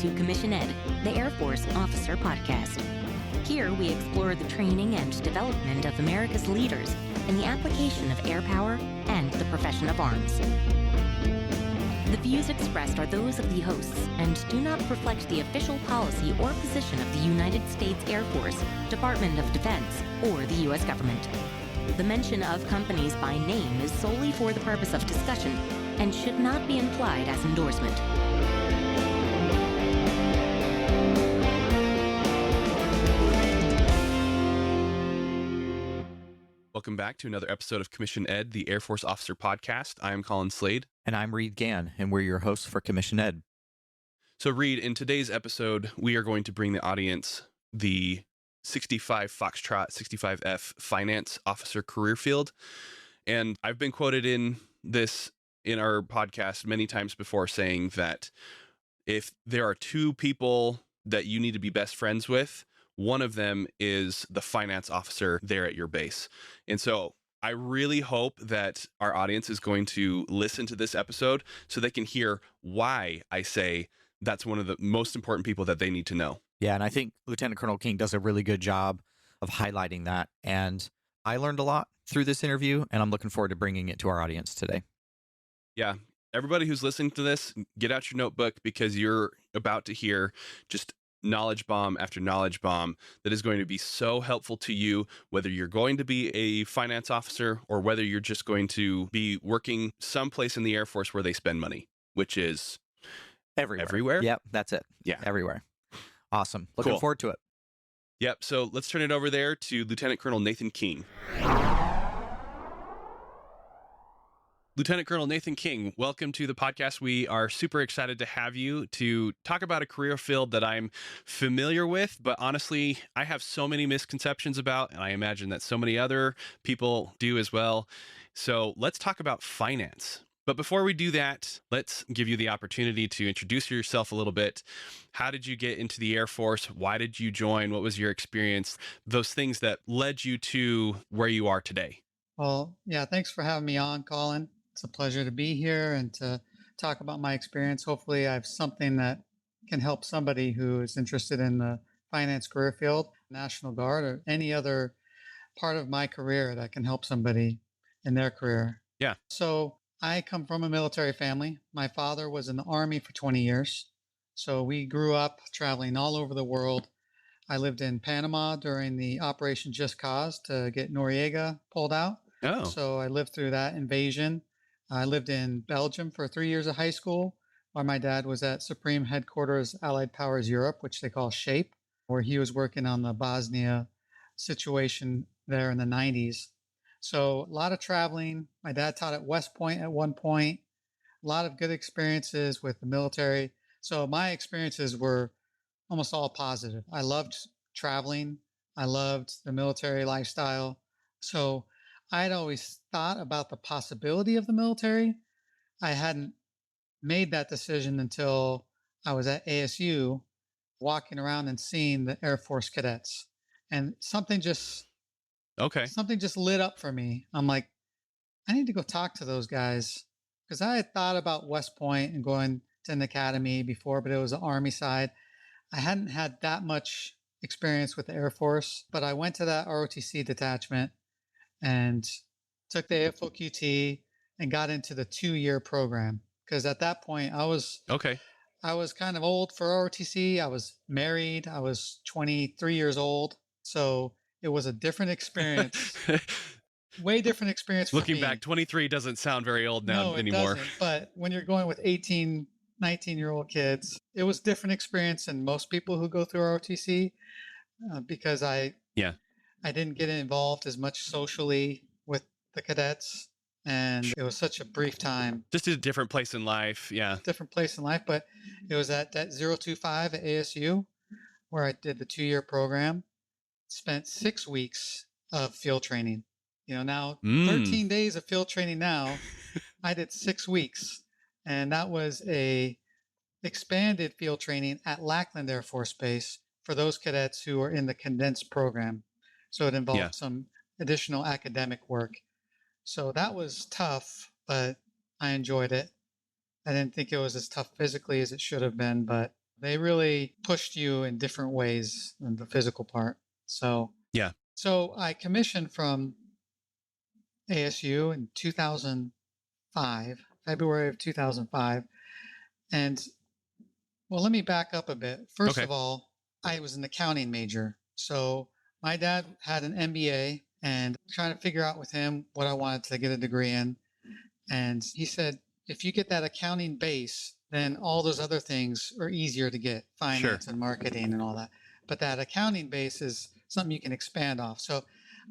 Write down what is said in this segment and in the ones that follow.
to Commission Ed, the Air Force Officer Podcast. Here we explore the training and development of America's leaders and the application of air power and the profession of arms. The views expressed are those of the hosts and do not reflect the official policy or position of the United States Air Force, Department of Defense, or the U.S. government. The mention of companies by name is solely for the purpose of discussion and should not be implied as endorsement. Welcome back to another episode of Commission Ed, the Air Force Officer Podcast. I am Colin Slade. And I'm Reed Gann, and we're your hosts for Commission Ed. So, Reed, in today's episode, we are going to bring the audience the 65 Foxtrot 65F Finance Officer Career Field. And I've been quoted in our podcast many times before saying that if there are two people that you need to be best friends with, one of them is the finance officer there at your base. And so I really hope that our audience is going to listen to this episode so they can hear why I say that's one of the most important people that they need to know. Yeah, and I think Lieutenant Colonel King does a really good job of highlighting that. And I learned a lot through this interview, and I'm looking forward to bringing it to our audience today. Yeah, everybody who's listening to this, get out your notebook because you're about to hear just knowledge bomb after knowledge bomb that is going to be so helpful to you, whether you're going to be a finance officer or whether you're just going to be working someplace in the Air Force where they spend money, which is everywhere. Yep, that's it. Yeah. Everywhere. Awesome. Looking forward to it. Yep. So let's turn it over there to Lieutenant Colonel Nathan King. Lieutenant Colonel Nathan King, welcome to the podcast. We are super excited to have you to talk about a career field that I'm familiar with, but honestly, I have so many misconceptions about, and I imagine that so many other people do as well. So let's talk about finance. But before we do that, let's give you the opportunity to introduce yourself a little bit. How did you get into the Air Force? Why did you join? What was your experience? Those things that led you to where you are today. Well, yeah, thanks for having me on, Colin. It's a pleasure to be here and to talk about my experience. Hopefully I have something that can help somebody who is interested in the finance career field, National Guard, or any other part of my career that can help somebody in their career. Yeah. So I come from a military family. My father was in the Army for 20 years. So we grew up traveling all over the world. I lived in Panama during the Operation Just Cause to get Noriega pulled out. Oh. So I lived through that invasion. I lived in Belgium for 3 years of high school, while my dad was at Supreme Headquarters Allied Powers Europe, which they call SHAPE, where he was working on the Bosnia situation there in the 90s. So a lot of traveling. My dad taught at West Point at one point. A lot of good experiences with the military. So my experiences were almost all positive. I loved traveling. I loved the military lifestyle. So I'd always thought about the possibility of the military. I hadn't made that decision until I was at ASU, walking around and seeing the Air Force cadets. And something just lit up for me. I'm like, I need to go talk to those guys, because I had thought about West Point and going to an academy before, but it was the Army side. I hadn't had that much experience with the Air Force, but I went to that ROTC detachment and took the AFOQT and got into the 2-year program. Because at that point, I was kind of old for ROTC. I was married. I was 23 years old. So it was a different experience. Way different experience for me. Looking back, 23 doesn't sound very old now anymore. Doesn't, but when you're going with 18, 19-year-old kids, it was a different experience than most people who go through ROTC, because I didn't get involved as much socially with the cadets, and it was such a brief time. Just a different place in life, yeah. Different place in life, but it was at that 025 at ASU where I did the 2-year program. Spent 6 weeks of field training. Now 13 days of field training now. I did 6 weeks, and that was a expanded field training at Lackland Air Force Base for those cadets who are in the condensed program. So it involved some additional academic work. So that was tough, but I enjoyed it. I didn't think it was as tough physically as it should have been, but They really pushed you in different ways than the physical part. So, Yeah. so I commissioned from ASU in 2005, February of 2005. And well, let me back up a bit. First Okay. of all, I was an accounting major. So my dad had an MBA and trying to figure out with him what I wanted to get a degree in. And he said, if you get that accounting base, then all those other things are easier to get, Sure. finance and marketing and all that. But that accounting base is something you can expand off. So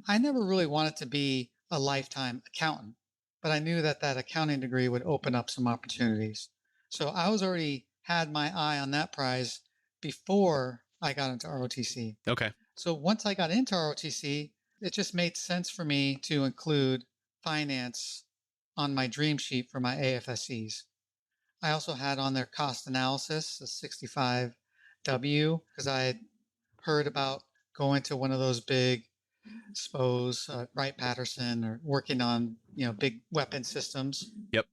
I never really wanted to be a lifetime accountant, but I knew that that accounting degree would open up some opportunities. So I was already had my eye on that prize before I got into ROTC. Okay. So once I got into ROTC, it just made sense for me to include finance on my dream sheet for my AFSCs. I also had on their cost analysis, the 65W, because I had heard about going to one of those big SPOs, Wright Patterson, or working on, big weapon systems. Yep.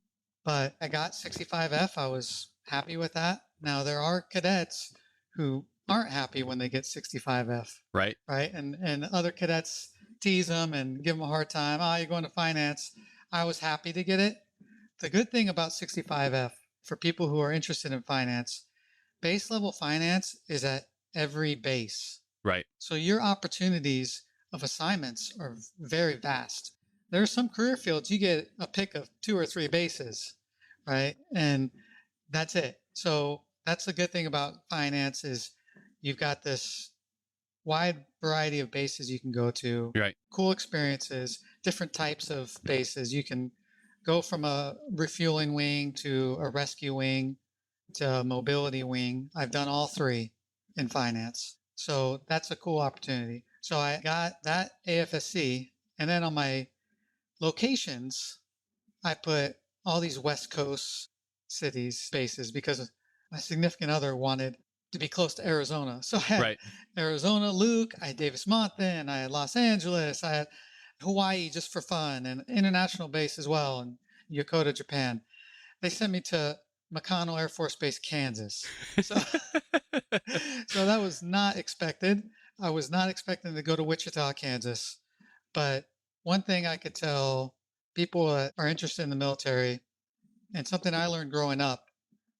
But I got 65F. I was happy with that. Now there are cadets who aren't happy when they get 65F, Right. right? And other cadets tease them and give them a hard time. Oh, you're going to finance. I was happy to get it. The good thing about 65F for people who are interested in finance, base level finance is at every base. Right. So your opportunities of assignments are very vast. There are some career fields you get a pick of 2 or 3 bases, right? And that's it. So that's the good thing about finance is you've got this wide variety of bases you can go to, Right. cool experiences, different types of bases. You can go from a refueling wing to a rescue wing to a mobility wing. I've done all 3 in finance. So that's a cool opportunity. So I got that AFSC, and then on my locations, I put all these West Coast cities bases because my significant other wanted to be close to Arizona. So I had Right. Arizona, Luke, I had Davis Monthan, I had Los Angeles, I had Hawaii just for fun, and international base as well, and Yokota, Japan. They sent me to McConnell Air Force Base, Kansas. So, so that was not expected. I was not expecting to go to Wichita, Kansas. But one thing I could tell people that are interested in the military, and something I learned growing up,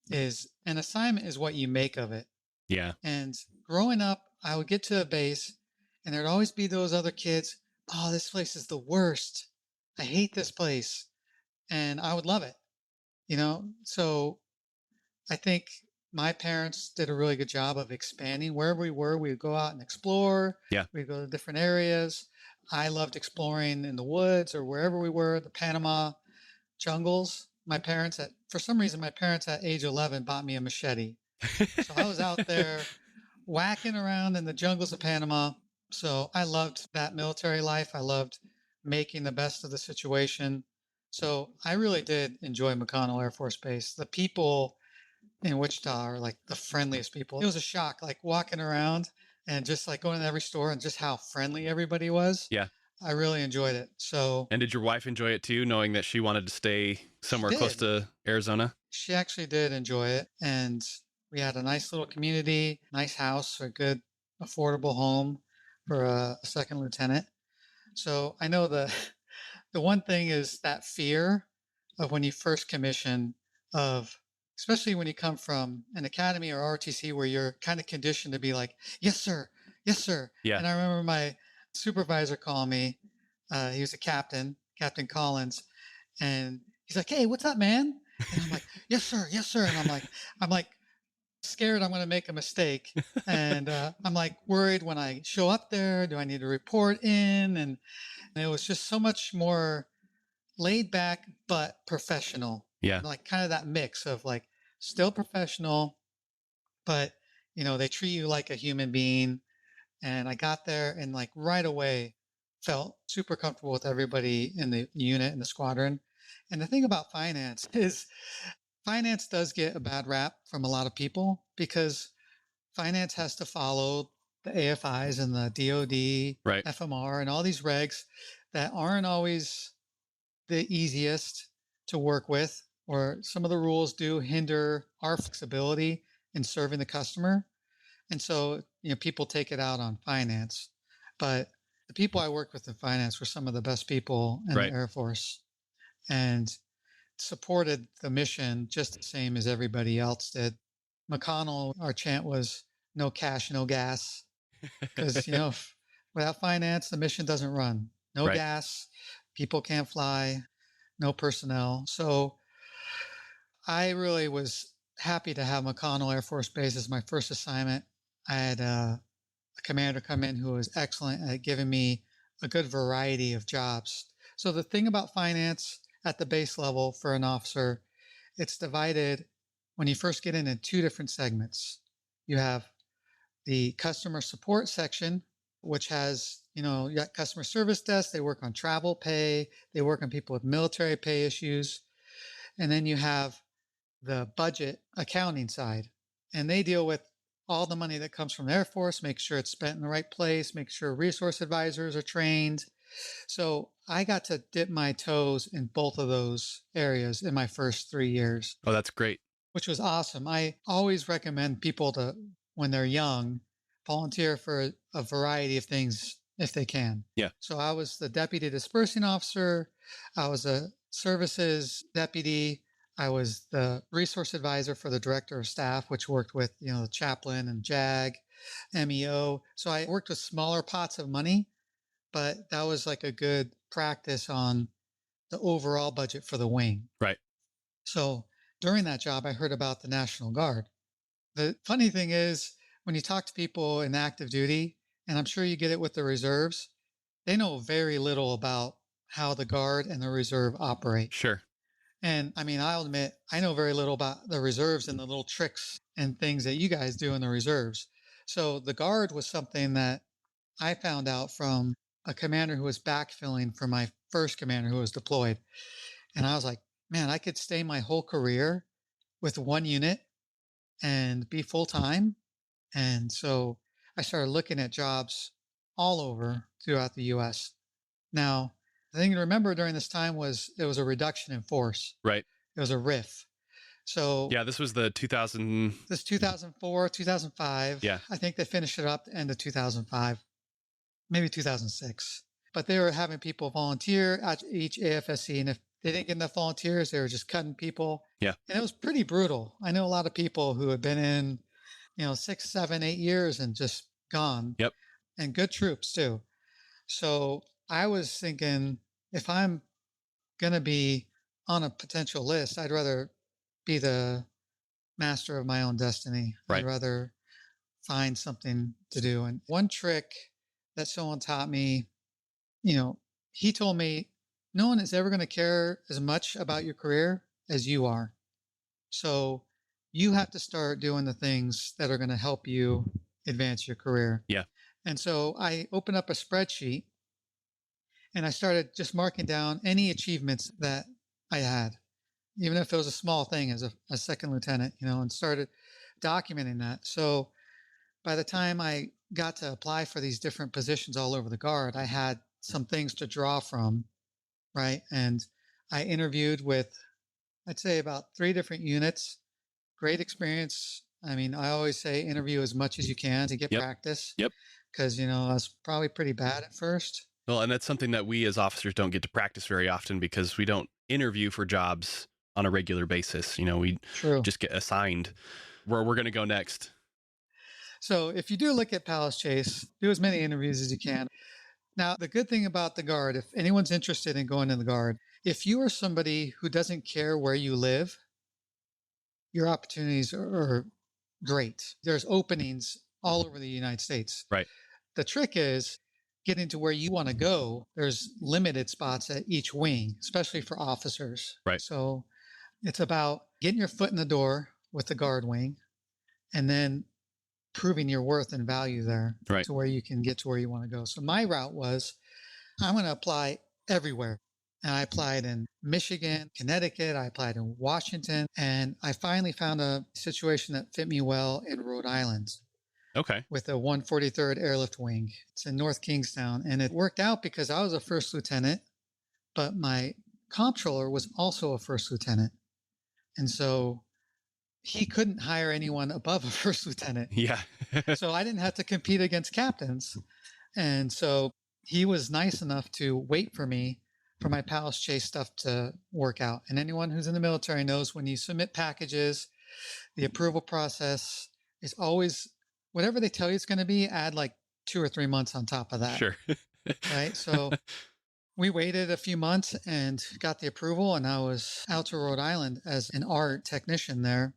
is an assignment is what you make of it. Yeah. And growing up, I would get to a base, and there'd always be those other kids. Oh, this place is the worst. I hate this place. And I would love it, So I think my parents did a really good job of expanding wherever we were. We would go out and explore. Yeah. We'd go to different areas. I loved exploring in the woods or wherever we were, the Panama jungles. For some reason, my parents at age 11 bought me a machete. So I was out there whacking around in the jungles of Panama. So I loved that military life. I loved making the best of the situation. So I really did enjoy McConnell Air Force Base. The people in Wichita are like the friendliest people. It was a shock, like walking around and just like going to every store and just how friendly everybody was. Yeah. I really enjoyed it. So, And did your wife enjoy it too, knowing that she wanted to stay somewhere close to Arizona? She actually did enjoy it. And we had a nice little community, nice house, a good, affordable home for a second lieutenant. So I know the one thing is that fear of when you first commission of, especially when you come from an academy or ROTC where you're kind of conditioned to be like, yes, sir. Yes, sir. Yeah. And I remember my supervisor calling me. He was a captain, Captain Collins. And he's like, hey, what's up, man? And I'm like, yes, sir. Yes, sir. And I'm like scared I'm going to make a mistake. And I'm like worried when I show up there, do I need to report in? And it was just so much more laid back, but professional. Yeah. Like kind of that mix of like still professional, but they treat you like a human being. And I got there and like right away felt super comfortable with everybody in the unit and the squadron. And the thing about finance is finance does get a bad rap from a lot of people because finance has to follow the AFIs and the DOD, Right. FMR, and all these regs that aren't always the easiest to work with, or some of the rules do hinder our flexibility in serving the customer. And so, people take it out on finance, but the people I worked with in finance were some of the best people in the Right. Air Force and supported the mission just the same as everybody else did. McConnell, our chant was no cash, no gas. Because, without finance, the mission doesn't run. No Right. gas, people can't fly, no personnel. So I really was happy to have McConnell Air Force Base as my first assignment. I had a commander come in who was excellent at giving me a good variety of jobs. So the thing about finance at the base level for an officer, it's divided when you first get in two different segments. You have the customer support section, which has, you got customer service desk. They work on travel pay. They work on people with military pay issues. And then you have the budget accounting side, and they deal with all the money that comes from the Air Force, make sure it's spent in the right place, make sure resource advisors are trained. So I got to dip my toes in both of those areas in my first 3 years. Oh, that's great. Which was awesome. I always recommend people to, when they're young, volunteer for a variety of things if they can. Yeah. So I was the deputy dispersing officer. I was a services deputy. I was the resource advisor for the director of staff, which worked with, the chaplain and JAG, MEO. So I worked with smaller pots of money, but that was like a good practice on the overall budget for the wing. Right. So during that job, I heard about the National Guard. The funny thing is, when you talk to people in active duty, and I'm sure you get it with the reserves, they know very little about how the Guard and the reserve operate. Sure. And I mean, I'll admit, I know very little about the reserves and the little tricks and things that you guys do in the reserves. So the Guard was something that I found out from a commander who was backfilling for my first commander who was deployed. And I was like, man, I could stay my whole career with one unit and be full time. And so I started looking at jobs all over throughout the US. Now, the thing to remember during this time was it was a reduction in force. Right. It was a RIF. So yeah, this was the 2004, 2005. Yeah. I think they finished it up the end of 2005, maybe 2006. But they were having people volunteer at each AFSC. And if they didn't get enough volunteers, they were just cutting people. Yeah. And it was pretty brutal. I know a lot of people who had been in, 6, 7, 8 years and just gone. Yep. And good troops too. So I was thinking, if I'm going to be on a potential list, I'd rather be the master of my own destiny. Right. I'd rather find something to do. And one trick that someone taught me, he told me, no one is ever going to care as much about your career as you are. So you have to start doing the things that are going to help you advance your career. Yeah. And so I opened up a spreadsheet and I started just marking down any achievements that I had, even if it was a small thing as a second lieutenant, and started documenting that. So by the time I got to apply for these different positions all over the Guard, I had some things to draw from, right? And I interviewed with, I'd say, about 3 different units. Great experience. I mean, I always say interview as much as you can to get practice. Yep. Because, I was probably pretty bad at first. Well, and that's something that we as officers don't get to practice very often because we don't interview for jobs on a regular basis. We just get assigned where we're going to go next. So if you do look at Palace Chase, do as many interviews as you can. Now, the good thing about the Guard, if anyone's interested in going to the Guard, if you are somebody who doesn't care where you live, your opportunities are great. There's openings all over the United States. Right. The trick is getting to where you want to go. There's limited spots at each wing, especially for officers. Right. So it's about getting your foot in the door with the Guard wing and then proving your worth and value there to where you can get to where you want to go. So my route was, I'm going to apply everywhere. And I applied in Michigan, Connecticut, I applied in Washington, and I finally found a situation that fit me well in Rhode Island. Okay. With the 143rd Airlift Wing. It's in North Kingstown. And it worked out because I was a first lieutenant, but my comptroller was also a first lieutenant. And so he couldn't hire anyone above a first lieutenant. Yeah. So I didn't have to compete against captains. And so he was nice enough to wait for me for my Palace Chase stuff to work out. And anyone who's in the military knows when you submit packages, the approval process is always whatever they tell you it's going to be, add like 2 or 3 months on top of that. Sure. Right. So we waited a few months and got the approval. And I was out to Rhode Island as an art technician there.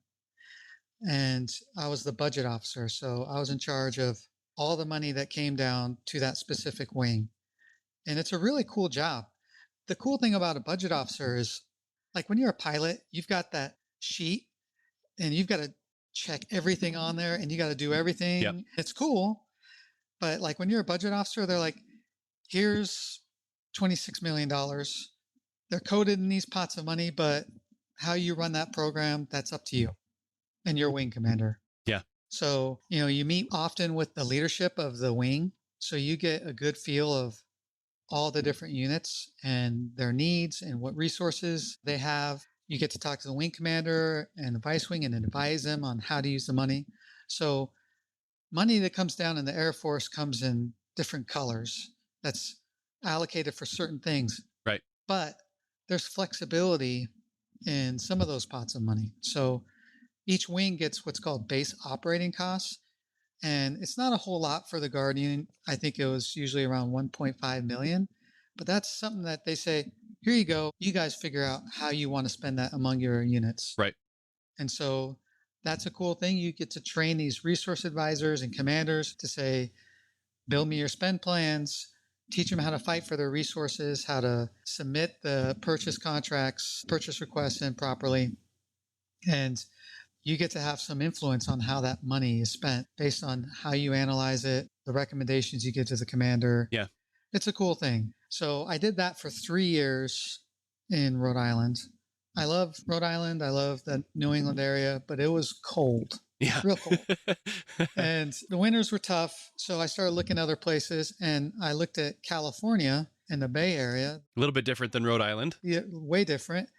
And I was the budget officer. So I was in charge of all the money that came down to that specific wing. And it's a really cool job. The cool thing about a budget officer is like when you're a pilot, you've got that sheet and you've got to check everything on there and you got to do everything. Yep. It's cool. But like when you're a budget officer, they're like, here's $26 million. They're coded in these pots of money, but how you run that program, that's up to you and your wing commander. Yeah. So, you meet often with the leadership of the wing. So you get a good feel of all the different units and their needs and what resources they have. You get to talk to the wing commander and the vice wing and advise them on how to use the money. So money that comes down in the Air Force comes in different colors. That's allocated for certain things. Right. But there's flexibility in some of those pots of money. So each wing gets what's called base operating costs. And it's not a whole lot for the Guardian. I think it was usually around 1.5 million. But that's something that they say, here you go. You guys figure out how you want to spend that among your units. Right. And so that's a cool thing. You get to train these resource advisors and commanders to say, build me your spend plans, teach them how to fight for their resources, how to submit the purchase contracts, purchase requests in properly. And you get to have some influence on how that money is spent based on how you analyze it, the recommendations you give to the commander. Yeah. It's a cool thing. So I did that for 3 years in Rhode Island. I love Rhode Island. I love the New England area, but it was cold. Yeah. Real cold. And the winters were tough. So I started looking other places and I looked at California and the Bay Area. A little bit different than Rhode Island. Yeah, way different.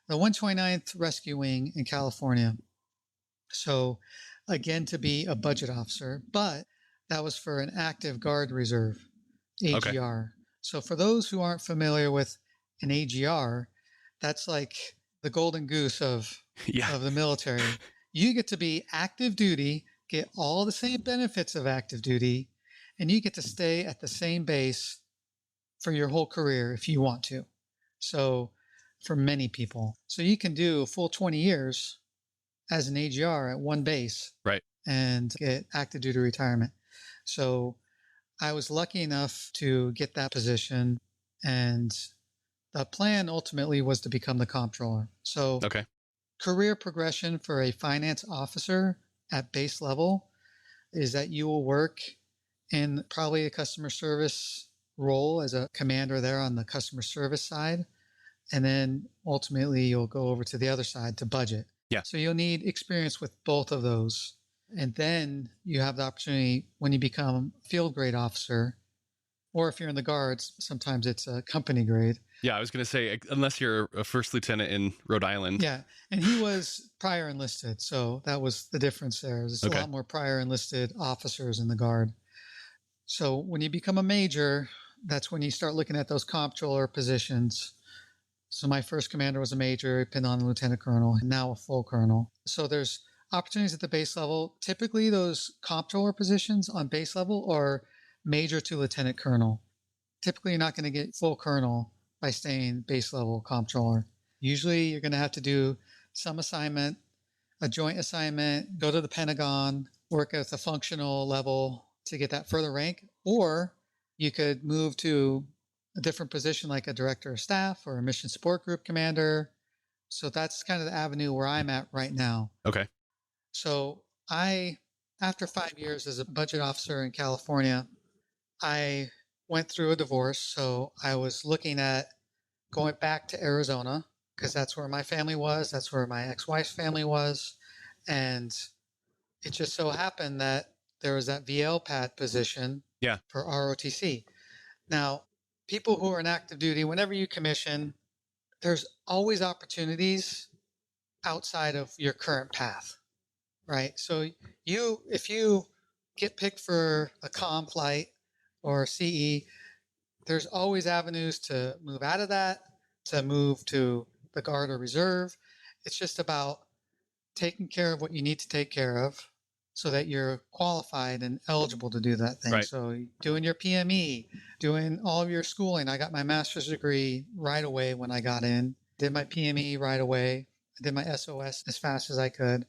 The 129th Rescue Wing in California. So again, to be a budget officer, but that was for an active guard reserve, AGR. Okay. So for those who aren't familiar with an AGR, that's like the golden goose of the military. You get to be active duty, get all the same benefits of active duty, and you get to stay at the same base for your whole career if you want to. So for many people, so you can do a full 20 years as an AGR at one base, right, and get active duty retirement. So I was lucky enough to get that position, and the plan ultimately was to become the comptroller. So career progression for a finance officer at base level is that you will work in probably a customer service role as a commander there on the customer service side. And then ultimately you'll go over to the other side to budget. Yeah. So you'll need experience with both of those. And then you have the opportunity when you become field grade officer, or if you're in the guards, sometimes it's a company grade. Yeah, I was going to say, unless you're a first lieutenant in Rhode Island. Yeah. And he was prior enlisted. So that was the difference there. There's a lot more prior enlisted officers in the guard. So when you become a major, that's when you start looking at those comptroller positions. So my first commander was a major, pinned on a lieutenant colonel, and now a full colonel. So there's opportunities at the base level. Typically those comptroller positions on base level are major to lieutenant colonel. Typically you're not going to get full colonel by staying base level comptroller. Usually you're going to have to do some assignment, a joint assignment, go to the Pentagon, work at the functional level to get that further rank, or you could move to a different position like a director of staff or a mission support group commander. So that's kind of the avenue where I'm at right now. Okay. So after 5 years as a budget officer in California, I went through a divorce. So I was looking at going back to Arizona because that's where my family was. That's where my ex-wife's family was. And it just so happened that there was that VL-PAD position for ROTC. Now, people who are in active duty, whenever you commission, there's always opportunities outside of your current path. right? So if you get picked for a comm flight or CE, there's always avenues to move out of that, to move to the guard or reserve. It's just about taking care of what you need to take care of so that you're qualified and eligible to do that thing. Right. So doing your PME, doing all of your schooling. I got my master's degree right away when I got in, did my PME right away. I did my SOS as fast as I could.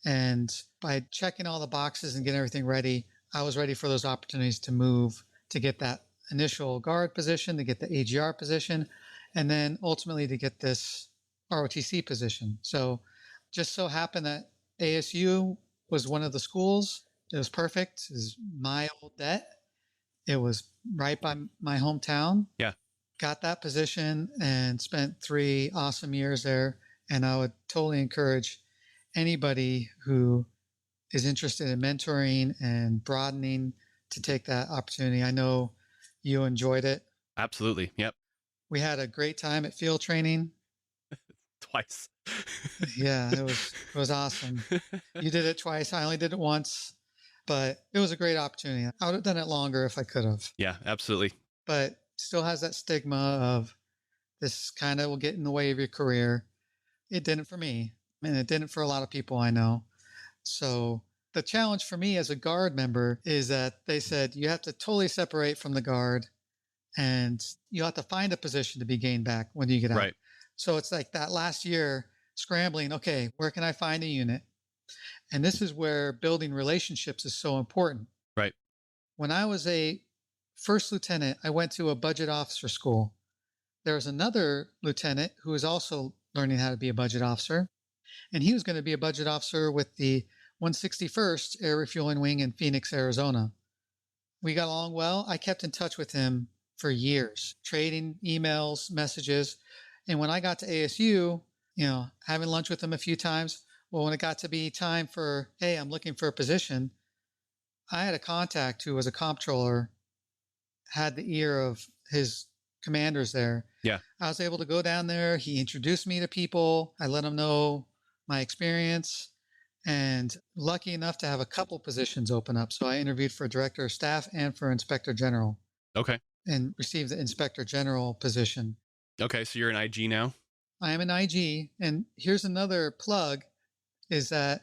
And by checking all the boxes and getting everything ready, I was ready for those opportunities to move, to get that initial guard position, to get the AGR position, and then ultimately to get this ROTC position. So just so happened that ASU was one of the schools. It was perfect. It was my old debt. It was right by my hometown. Yeah. Got that position and spent 3 awesome years there. And I would totally encourage anybody who is interested in mentoring and broadening to take that opportunity. I know you enjoyed it. Absolutely. Yep. We had a great time at field training. Twice. Yeah, it was awesome. You did it twice. I only did it once, but it was a great opportunity. I would have done it longer if I could have. Yeah, absolutely. But still has that stigma of this kind of will get in the way of your career. It didn't for me, and it didn't for a lot of people I know. So the challenge for me as a guard member is that they said you have to totally separate from the guard and you have to find a position to be gained back when you get out. Right. So it's like that last year scrambling, okay, where can I find a unit? And this is where building relationships is so important. Right. When I was a first lieutenant, I went to a budget officer school. There was another lieutenant who was also learning how to be a budget officer. And he was going to be a budget officer with the 161st Air Refueling Wing in Phoenix, Arizona. We got along well. I kept in touch with him for years, trading emails, messages. And when I got to ASU, having lunch with him a few times. Well, when it got to be time for, hey, I'm looking for a position, I had a contact who was a comptroller, had the ear of his commanders there. Yeah. I was able to go down there. He introduced me to people. I let him know my experience, and lucky enough to have a couple positions open up. So I interviewed for director of staff and for inspector general. Okay. And received the inspector general position. Okay. So you're an IG now? I am an IG. And here's another plug is that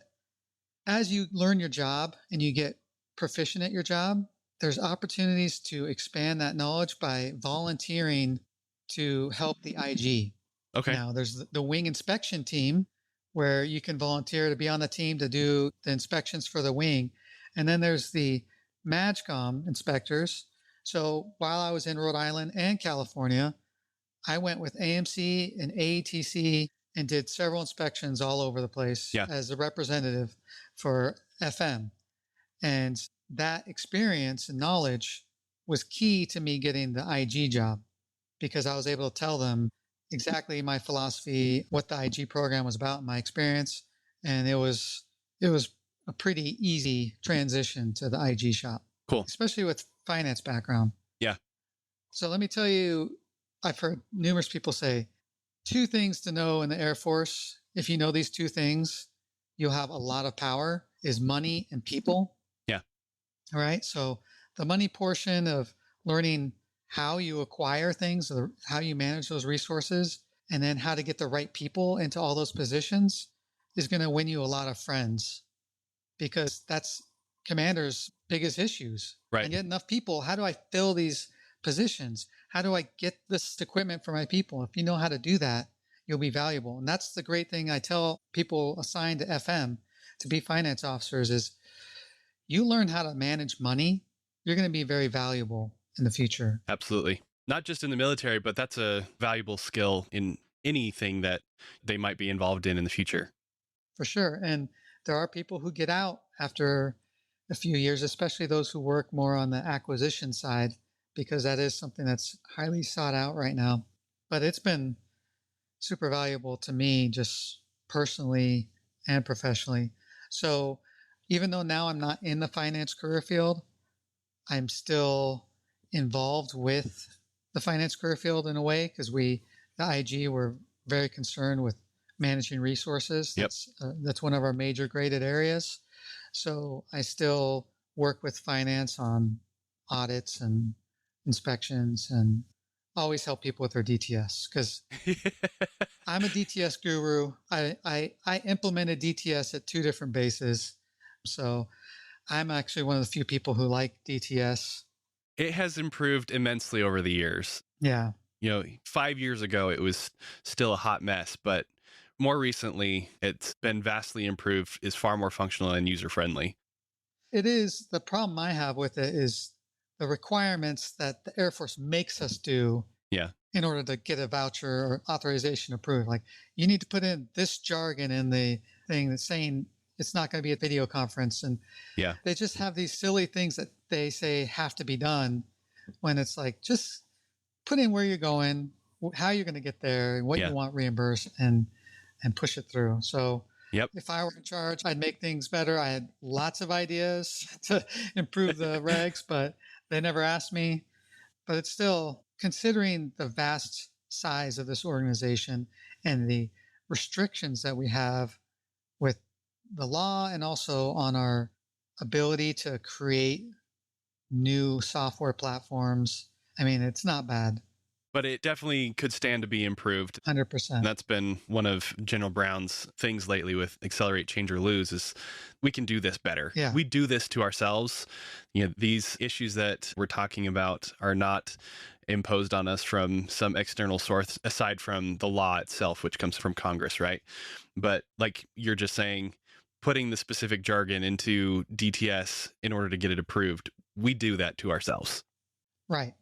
as you learn your job and you get proficient at your job, there's opportunities to expand that knowledge by volunteering to help the IG. Okay. Now there's the wing inspection team where you can volunteer to be on the team to do the inspections for the wing. And then there's the MAGCOM inspectors. So while I was in Rhode Island and California, I went with AMC and AETC and did several inspections all over the place as a representative for FM. And that experience and knowledge was key to me getting the IG job because I was able to tell them exactly my philosophy, what the IG program was about, my experience. And it was a pretty easy transition to the IG shop. Cool. Especially with finance background. Yeah. So let me tell you, I've heard numerous people say 2 things to know in the Air Force. If you know these 2 things, you'll have a lot of power is money and people. Yeah. All right. So the money portion of learning how you acquire things, or how you manage those resources, and then how to get the right people into all those positions is going to win you a lot of friends because that's commanders' biggest issues. Right. And get enough people. How do I fill these positions? How do I get this equipment for my people? If you know how to do that, you'll be valuable. And that's the great thing I tell people assigned to FM to be finance officers is you learn how to manage money, you're going to be very valuable in the future. Absolutely. Not just in the military, but that's a valuable skill in anything that they might be involved in the future. For sure. And there are people who get out after a few years, especially those who work more on the acquisition side, because that is something that's highly sought out right now. But it's been super valuable to me just personally and professionally. So even though now I'm not in the finance career field, I'm still involved with the finance career field in a way because the IG were very concerned with managing resources. Yep. That's one of our major graded areas. So I still work with finance on audits and inspections, and always help people with their DTS because I'm a DTS guru. I implemented DTS at 2 different bases. So I'm actually one of the few people who like DTS. It has improved immensely over the years. Yeah. 5 years ago, it was still a hot mess, but more recently, it's been vastly improved, is far more functional and user-friendly. It is. The problem I have with it is the requirements that the Air Force makes us do Yeah. in order to get a voucher or authorization approved. Like, you need to put in this jargon in the thing that's saying it's not going to be a video conference. And Yeah. they just have these silly things that they say have to be done, when it's like, just put in where you're going, how you're going to get there, and what Yeah. you want reimbursed, and push it through. So Yep. if I were in charge, I'd make things better. I had lots of ideas to improve the regs, but they never asked me. But it's still, considering the vast size of this organization and the restrictions that we have with the law, and also on our ability to create new software platforms. I mean, it's not bad. But it definitely could stand to be improved. 100%. That's been one of General Brown's things lately with Accelerate, Change, or Lose is we can do this better. Yeah. We do this to ourselves. These issues that we're talking about are not imposed on us from some external source aside from the law itself, which comes from Congress, right? But like you're just saying, putting the specific jargon into DTS in order to get it approved, we do that to ourselves. Right.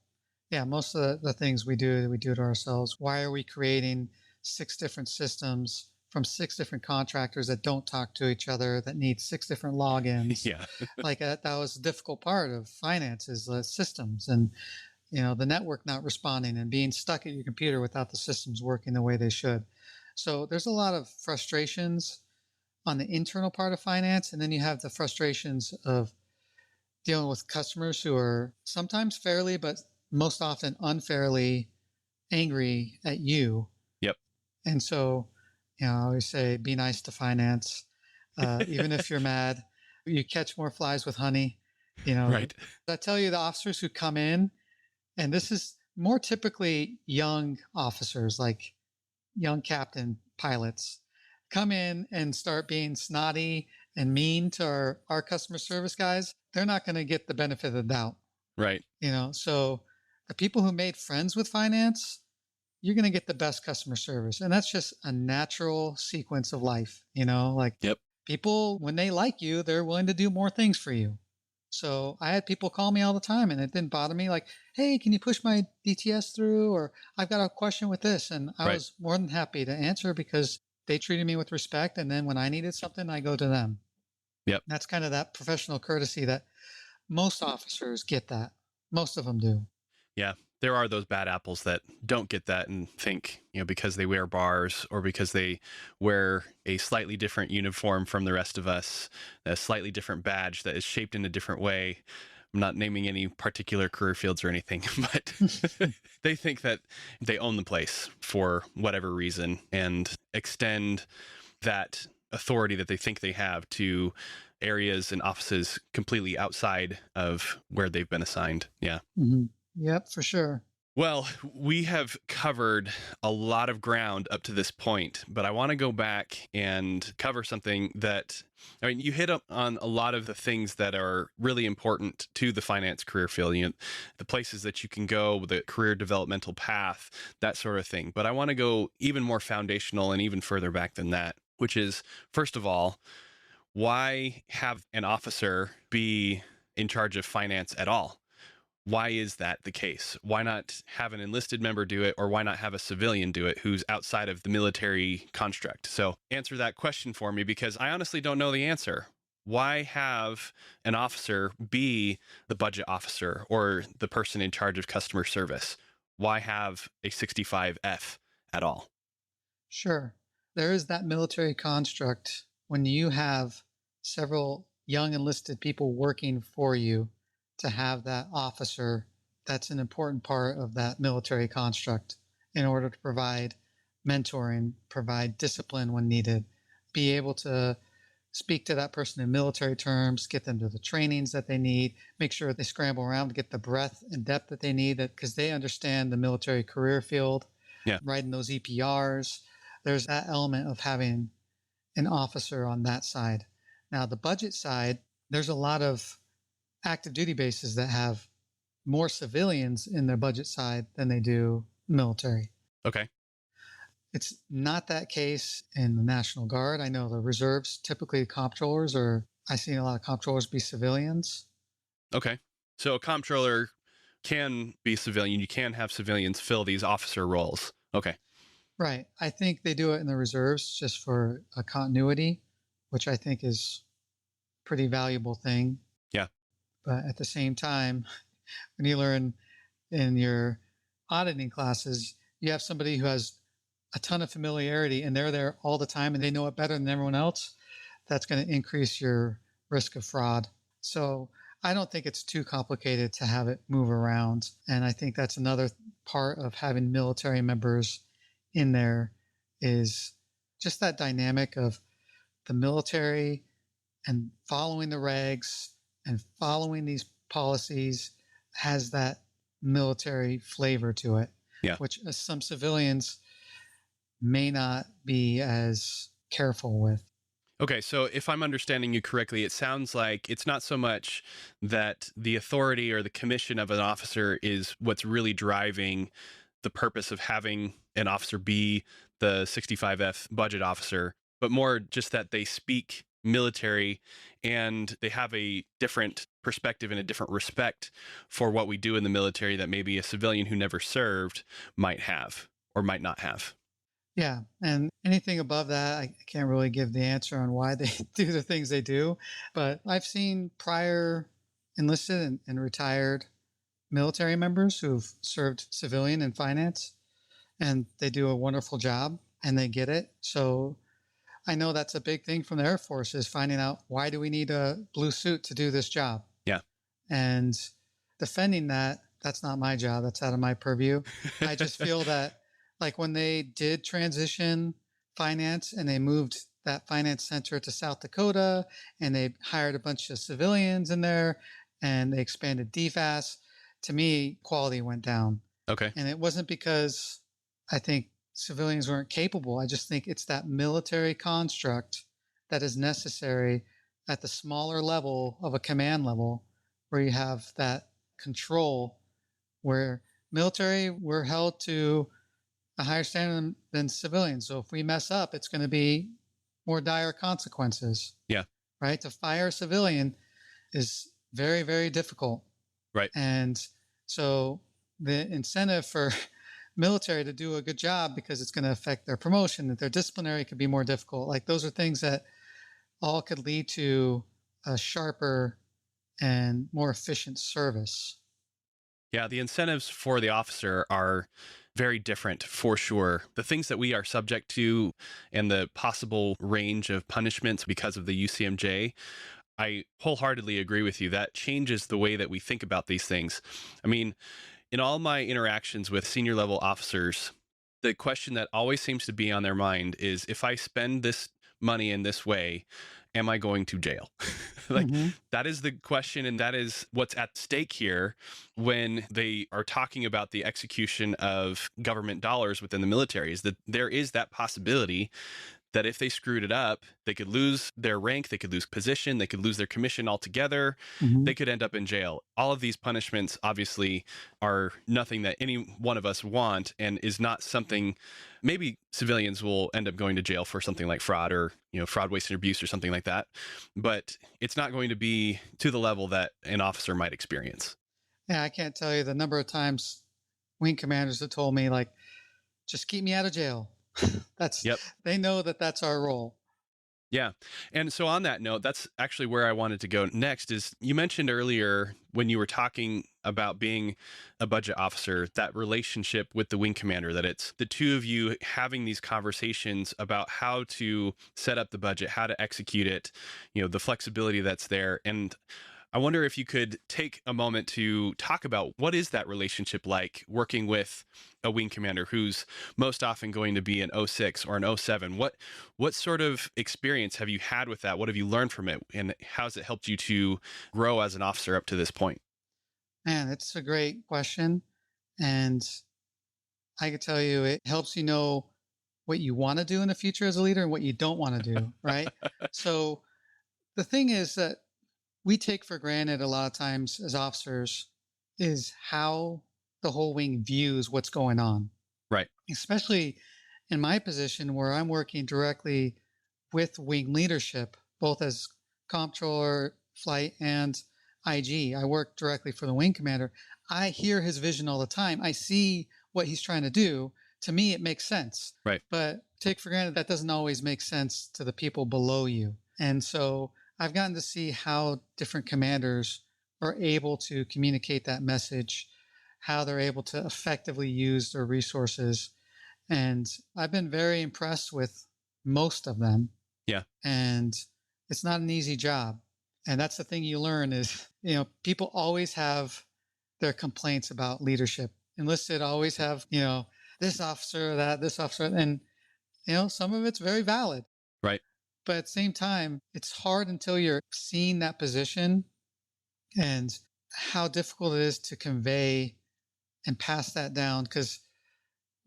Yeah, most of the things we do it ourselves. Why are we creating 6 different systems from 6 different contractors that don't talk to each other, that need 6 different logins? Yeah. Like that was a difficult part of finance, is the systems, and the network not responding and being stuck at your computer without the systems working the way they should. So there's a lot of frustrations on the internal part of finance, and then you have the frustrations of dealing with customers who are sometimes fairly, but most often unfairly angry at you. Yep. And so, I always say, be nice to finance. Even if you're mad, you catch more flies with honey. Right. I tell you, the officers who come in, and this is more typically young officers, like young captain pilots, come in and start being snotty and mean to our customer service guys. They're not going to get the benefit of the doubt. Right. So the people who made friends with finance, you're going to get the best customer service. And that's just a natural sequence of life, Yep. People, when they like you, they're willing to do more things for you. So I had people call me all the time, and it didn't bother me. Like, hey, can you push my DTS through? Or I've got a question with this. And I Right. was more than happy to answer, because they treated me with respect. And then when I needed something, I go to them. Yep. That's kind of that professional courtesy that most officers get. That most of them do. Yeah, there are those bad apples that don't get that and think, because they wear bars or because they wear a slightly different uniform from the rest of us, a slightly different badge that is shaped in a different way. I'm not naming any particular career fields or anything, but they think that they own the place for whatever reason and extend that authority that they think they have to areas and offices completely outside of where they've been assigned. Yeah. Mm-hmm. Yep, for sure. Well, we have covered a lot of ground up to this point, but I want to go back and cover something that, you hit up on a lot of the things that are really important to the finance career field, the places that you can go, the career developmental path, that sort of thing. But I want to go even more foundational and even further back than that, which is, first of all, why have an officer be in charge of finance at all? Why is that the case? Why not have an enlisted member do it, or why not have a civilian do it who's outside of the military construct? So answer that question for me, because I honestly don't know the answer. Why have an officer be the budget officer or the person in charge of customer service? Why have a 65F at all? Sure. There is that military construct. When you have several young enlisted people working for you, to have that officer, that's an important part of that military construct in order to provide mentoring, provide discipline when needed, be able to speak to that person in military terms, get them to the trainings that they need, make sure they scramble around to get the breadth and depth that they need, because they understand the military career field, Yeah. writing those EPRs. There's that element of having an officer on that side. Now, the budget side, there's a lot of active duty bases that have more civilians in their budget side than they do military. Okay. It's not that case in the National Guard. I know the reserves, typically comptrollers, or I've seen a lot of comptrollers be civilians. Okay. So a comptroller can be civilian. You can have civilians fill these officer roles. Okay. Right. I think they do it in the reserves just for a continuity, which I think is a pretty valuable thing. Yeah. But at the same time, when you learn in your auditing classes, you have somebody who has a ton of familiarity and they're there all the time and they know it better than everyone else. That's going to increase your risk of fraud. So I don't think it's too complicated to have it move around. And I think that's another part of having military members in there, is just that dynamic of the military and following the regs and following these policies has that military flavor to it, Yeah. which some civilians may not be as careful with. Okay, so if I'm understanding you correctly, it sounds like it's not so much that the authority or the commission of an officer is what's really driving the purpose of having an officer be the 65F budget officer, but more just that they speak military and they have a different perspective and a different respect for what we do in the military that maybe a civilian who never served might have or might not have. Yeah. And anything above that, I can't really give the answer on why they do the things they do. But I've seen prior enlisted and retired military members who've served civilian in finance, and they do a wonderful job and they get it. So I know that's a big thing from the Air Force, is finding out, why do we need a blue suit to do this job? Yeah. And defending that, that's not my job. That's out of my purview. I just feel that, like, when they did transition finance and they moved that finance center to South Dakota and they hired a bunch of civilians in there and they expanded DFAS, to me, quality went down. Okay. And it wasn't because I think civilians weren't capable. I just think it's that military construct that is necessary at the smaller level of a command level, where you have that control, where military, we're held to a higher standard than civilians. So if we mess up, it's going to be more dire consequences. Yeah. Right. To fire a civilian is very, very difficult. Right. And so the incentive for military to do a good job, because it's going to affect their promotion, that their disciplinary could be more difficult. Like, those are things that all could lead to a sharper and more efficient service. Yeah, the incentives for the officer are very different for sure. The things that we are subject to and the possible range of punishments because of the UCMJ, I wholeheartedly agree with you. That changes the way that we think about these things. I mean, in all my interactions with senior level officers, the question that always seems to be on their mind is, if I spend this money in this way, am I going to jail? That is the question, and that is what's at stake here when they are talking about the execution of government dollars within the military, is that there is that possibility that if they screwed it up, they could lose their rank, they could lose position, they could lose their commission altogether, they could end up in jail. All of these punishments obviously are nothing that any one of us want, and is not something, maybe civilians will end up going to jail for something like fraud, or, fraud, waste, and abuse, or something like that. But it's not going to be to the level that an officer might experience. Yeah, I can't tell you the number of times wing commanders have told me, like, just keep me out of jail. They know that that's our role. Yeah. And so on that note, that's actually where I wanted to go next. Is you mentioned earlier when you were talking about being a budget officer, that relationship with the wing commander, that it's the two of you having these conversations about how to set up the budget, how to execute it, the flexibility that's there. And I wonder if you could take a moment to talk about what is that relationship like working with a wing commander who's most often going to be an '06 or an '07. What sort of experience have you had with that? What have you learned from it? And how has it helped you to grow as an officer up to this point? Man, it's a great question. And I could tell you it helps you know what you want to do in the future as a leader and what you don't want to do, right? So the thing is that we take for granted a lot of times as officers is how the whole wing views what's going on, Right. especially in my position where I'm working directly with wing leadership, both as comptroller, flight, and IG. I work directly for the wing commander. I hear his vision all the time. I see what he's trying to do. To me, it makes sense. Right. But take for granted that doesn't always make sense to the people below you. And so I've gotten to see how different commanders are able to communicate that message, how they're able to effectively use their resources. And I've been very impressed with most of them. Yeah. And it's not an easy job. And that's the thing you learn is, people always have their complaints about leadership. Enlisted always have, this officer, this officer. And, some of it's very valid. Right. But at the same time, it's hard until you're seeing that position and how difficult it is to convey and pass that down. Because,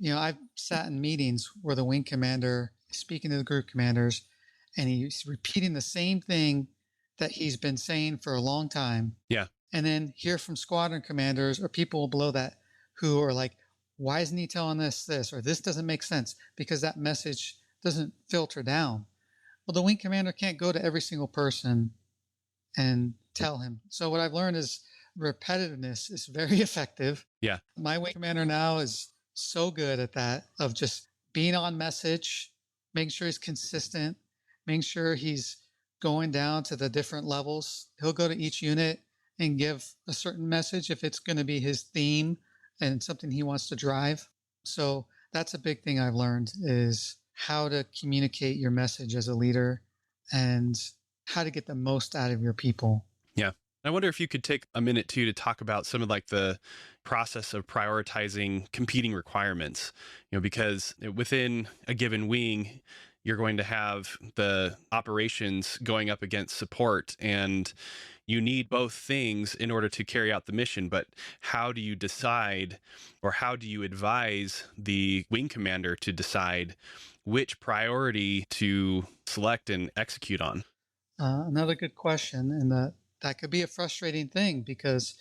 I've sat in meetings where the wing commander is speaking to the group commanders and he's repeating the same thing that he's been saying for a long time. Yeah. And then hear from squadron commanders or people below that who are like, why isn't he telling this, or this doesn't make sense because that message doesn't filter down. Well, the wing commander can't go to every single person and tell him. So what I've learned is repetitiveness is very effective. Yeah. My wing commander now is so good at that, of just being on message, making sure he's consistent, making sure he's going down to the different levels. He'll go to each unit and give a certain message if it's going to be his theme and something he wants to drive. So that's a big thing I've learned is how to communicate your message as a leader and how to get the most out of your people. Yeah. I wonder if you could take a minute too to talk about some of like the process of prioritizing competing requirements, because within a given wing, you're going to have the operations going up against support, and you need both things in order to carry out the mission. But how do you decide, or how do you advise the wing commander to decide which priority to select and execute on? Another good question. And that could be a frustrating thing because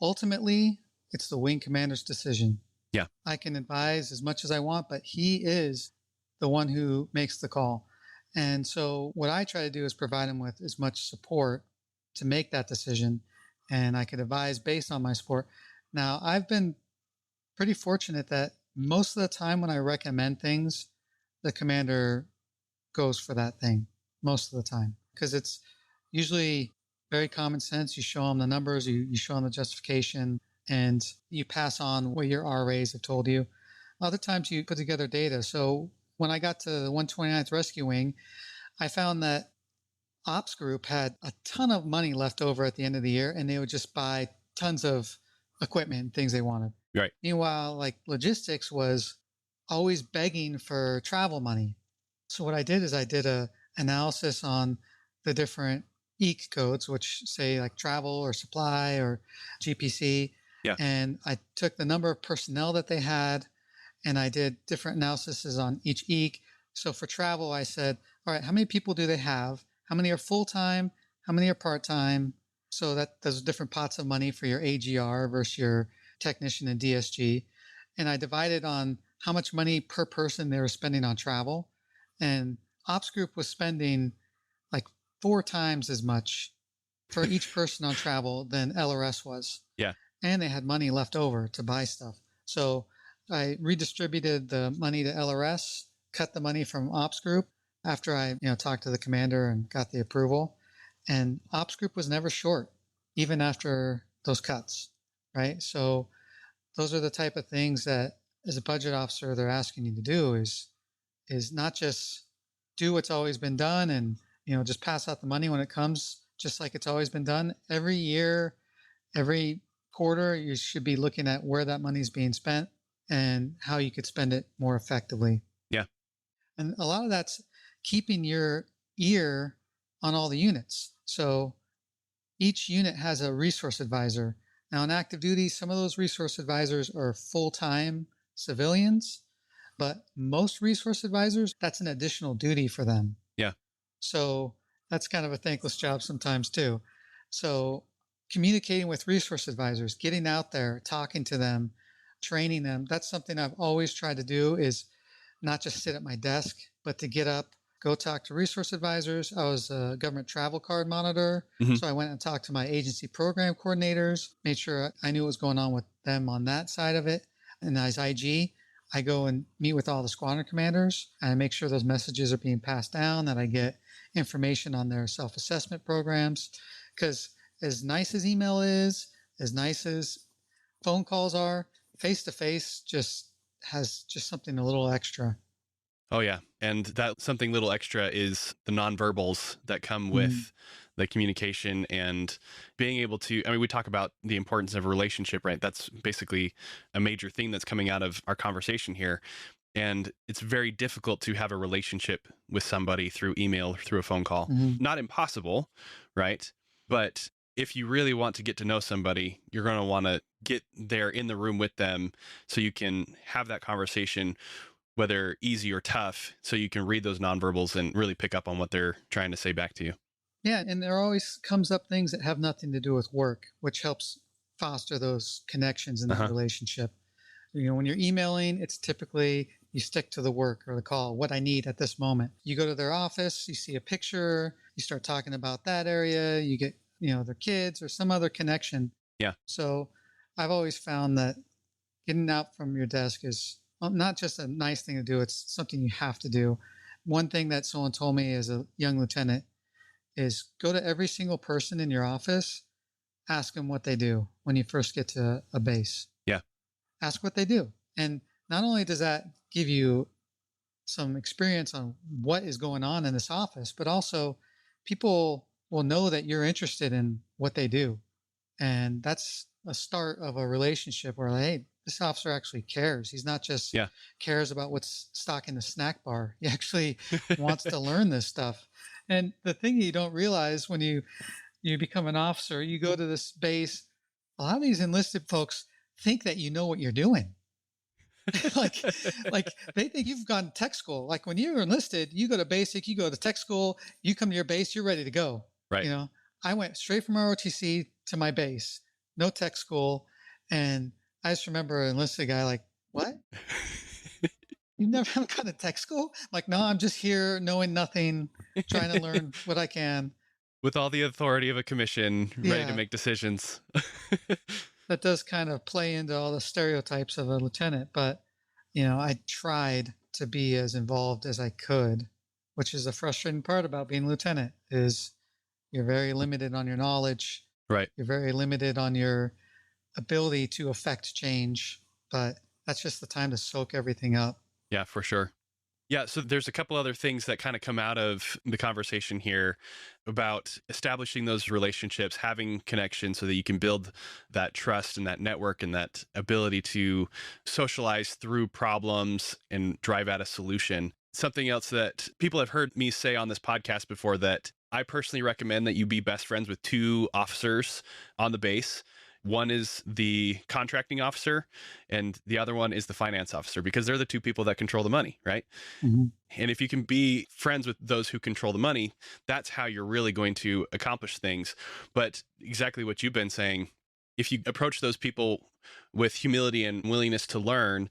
ultimately it's the wing commander's decision. Yeah. I can advise as much as I want, but he is the one who makes the call. And so what I try to do is provide him with as much support to make that decision. And I can advise based on my support. Now, I've been pretty fortunate that most of the time when I recommend things, the commander goes for that thing most of the time because it's usually very common sense. You show them the numbers, you show them the justification, and you pass on what your RAs have told you. Other times you put together data. So when I got to the 129th Rescue Wing, I found that ops group had a ton of money left over at the end of the year, and they would just buy tons of equipment and things they wanted. Right. Meanwhile, like logistics was always begging for travel money. So what I did is I did a analysis on the different EEC codes, which say like travel or supply or GPC. Yeah. And I took the number of personnel that they had, and I did different analyses on each EEC. So for travel, I said, all right, how many people do they have? How many are full-time? How many are part-time? So that there's different pots of money for your AGR versus your technician and DSG. And I divided on how much money per person they were spending on travel. And ops group was spending like 4 times as much for each person on travel than LRS was. Yeah. And they had money left over to buy stuff. So I redistributed the money to LRS, cut the money from ops group after I talked to the commander and got the approval. And ops group was never short, even after those cuts, right? So those are the type of things that as a budget officer, they're asking you to do is not just do what's always been done and, just pass out the money when it comes just like it's always been done. Every year, every quarter, you should be looking at where that money is being spent and how you could spend it more effectively. Yeah. And a lot of that's keeping your ear on all the units. So each unit has a resource advisor. Now, in active duty, some of those resource advisors are full-time civilians, but most resource advisors, that's an additional duty for them. Yeah. So that's kind of a thankless job sometimes too. So communicating with resource advisors, getting out there, talking to them, training them, that's something I've always tried to do, is not just sit at my desk, but to get up, go talk to resource advisors. I was a government travel card monitor. Mm-hmm. So I went and talked to my agency program coordinators, made sure I knew what was going on with them on that side of it. And as IG, I go and meet with all the squadron commanders and I make sure those messages are being passed down, that I get information on their self-assessment programs. Because as nice as email is, as nice as phone calls are, face-to-face just has just something a little extra. Oh, yeah. And that something little extra is the nonverbals that come with the communication and being able to, I mean, we talk about the importance of a relationship, right? That's basically a major thing that's coming out of our conversation here. And it's very difficult to have a relationship with somebody through email or through a phone call. Not impossible, right? But if you really want to get to know somebody, you're going to want to get there in the room with them so you can have that conversation, whether easy or tough, so you can read those nonverbals and really pick up on what they're trying to say back to you. Yeah, and there always comes up things that have nothing to do with work, which helps foster those connections in the relationship. You know, when you're emailing, it's typically you stick to the work or the call, what I need at this moment. You go to their office, you see a picture, you start talking about that area, you get, you know, their kids or some other connection. Yeah. So I've always found that getting out from your desk is not just a nice thing to do, it's something you have to do. One thing that someone told me as a young lieutenant is go to every single person in your office, ask them what they do when you first get to a base. Yeah. Ask what they do. And not only does that give you some experience on what is going on in this office, but also people will know that you're interested in what they do. And that's a start of a relationship where, like, hey, this officer actually cares. He's not just cares about what's stock in the snack bar. He actually wants to learn this stuff. And the thing you don't realize when you become an officer, you go to this base, a lot of these enlisted folks think that you know what you're doing. like they think you've gone to tech school. Like when you're enlisted, you go to basic, you go to tech school, you come to your base, you're ready to go. Right. You know, I went straight from ROTC to my base, no tech school. And I just remember an enlisted guy like, what? You never have gone to tech school? I'm like, no, I'm just here knowing nothing, trying to learn what I can. With all the authority of a commission, ready to make decisions. That does kind of play into all the stereotypes of a lieutenant, but you know, I tried to be as involved as I could, which is a frustrating part about being a lieutenant, is you're very limited on your knowledge. Right. You're very limited on your ability to affect change, but that's just the time to soak everything up. Yeah, for sure. Yeah, so there's a couple other things that kind of come out of the conversation here about establishing those relationships, having connections so that you can build that trust and that network and that ability to socialize through problems and drive at a solution. Something else that people have heard me say on this podcast before, that I personally recommend that you be best friends with two officers on the base. One is the contracting officer and the other one is the finance officer, because they're the two people that control the money, right? And if you can be friends with those who control the money, that's how you're really going to accomplish things. But exactly what you've been saying, if you approach those people with humility and willingness to learn,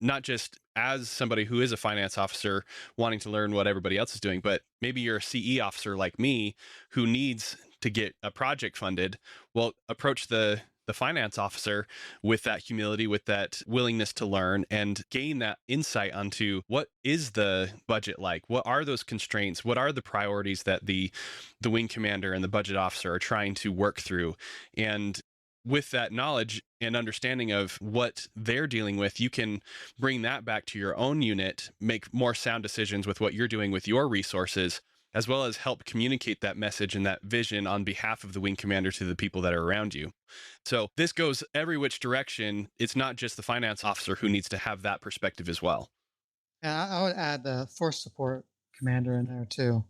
not just as somebody who is a finance officer wanting to learn what everybody else is doing, but maybe you're a CE officer like me who needs to get a project funded, well, approach the finance officer with that humility, with that willingness to learn and gain that insight onto what is the budget like? What are those constraints? What are the priorities that the wing commander and the budget officer are trying to work through? And with that knowledge and understanding of what they're dealing with, you can bring that back to your own unit, make more sound decisions with what you're doing with your resources, as well as help communicate that message and that vision on behalf of the wing commander to the people that are around you. So this goes every which direction. It's not just the finance officer who needs to have that perspective as well. And I would add the force support commander in there too.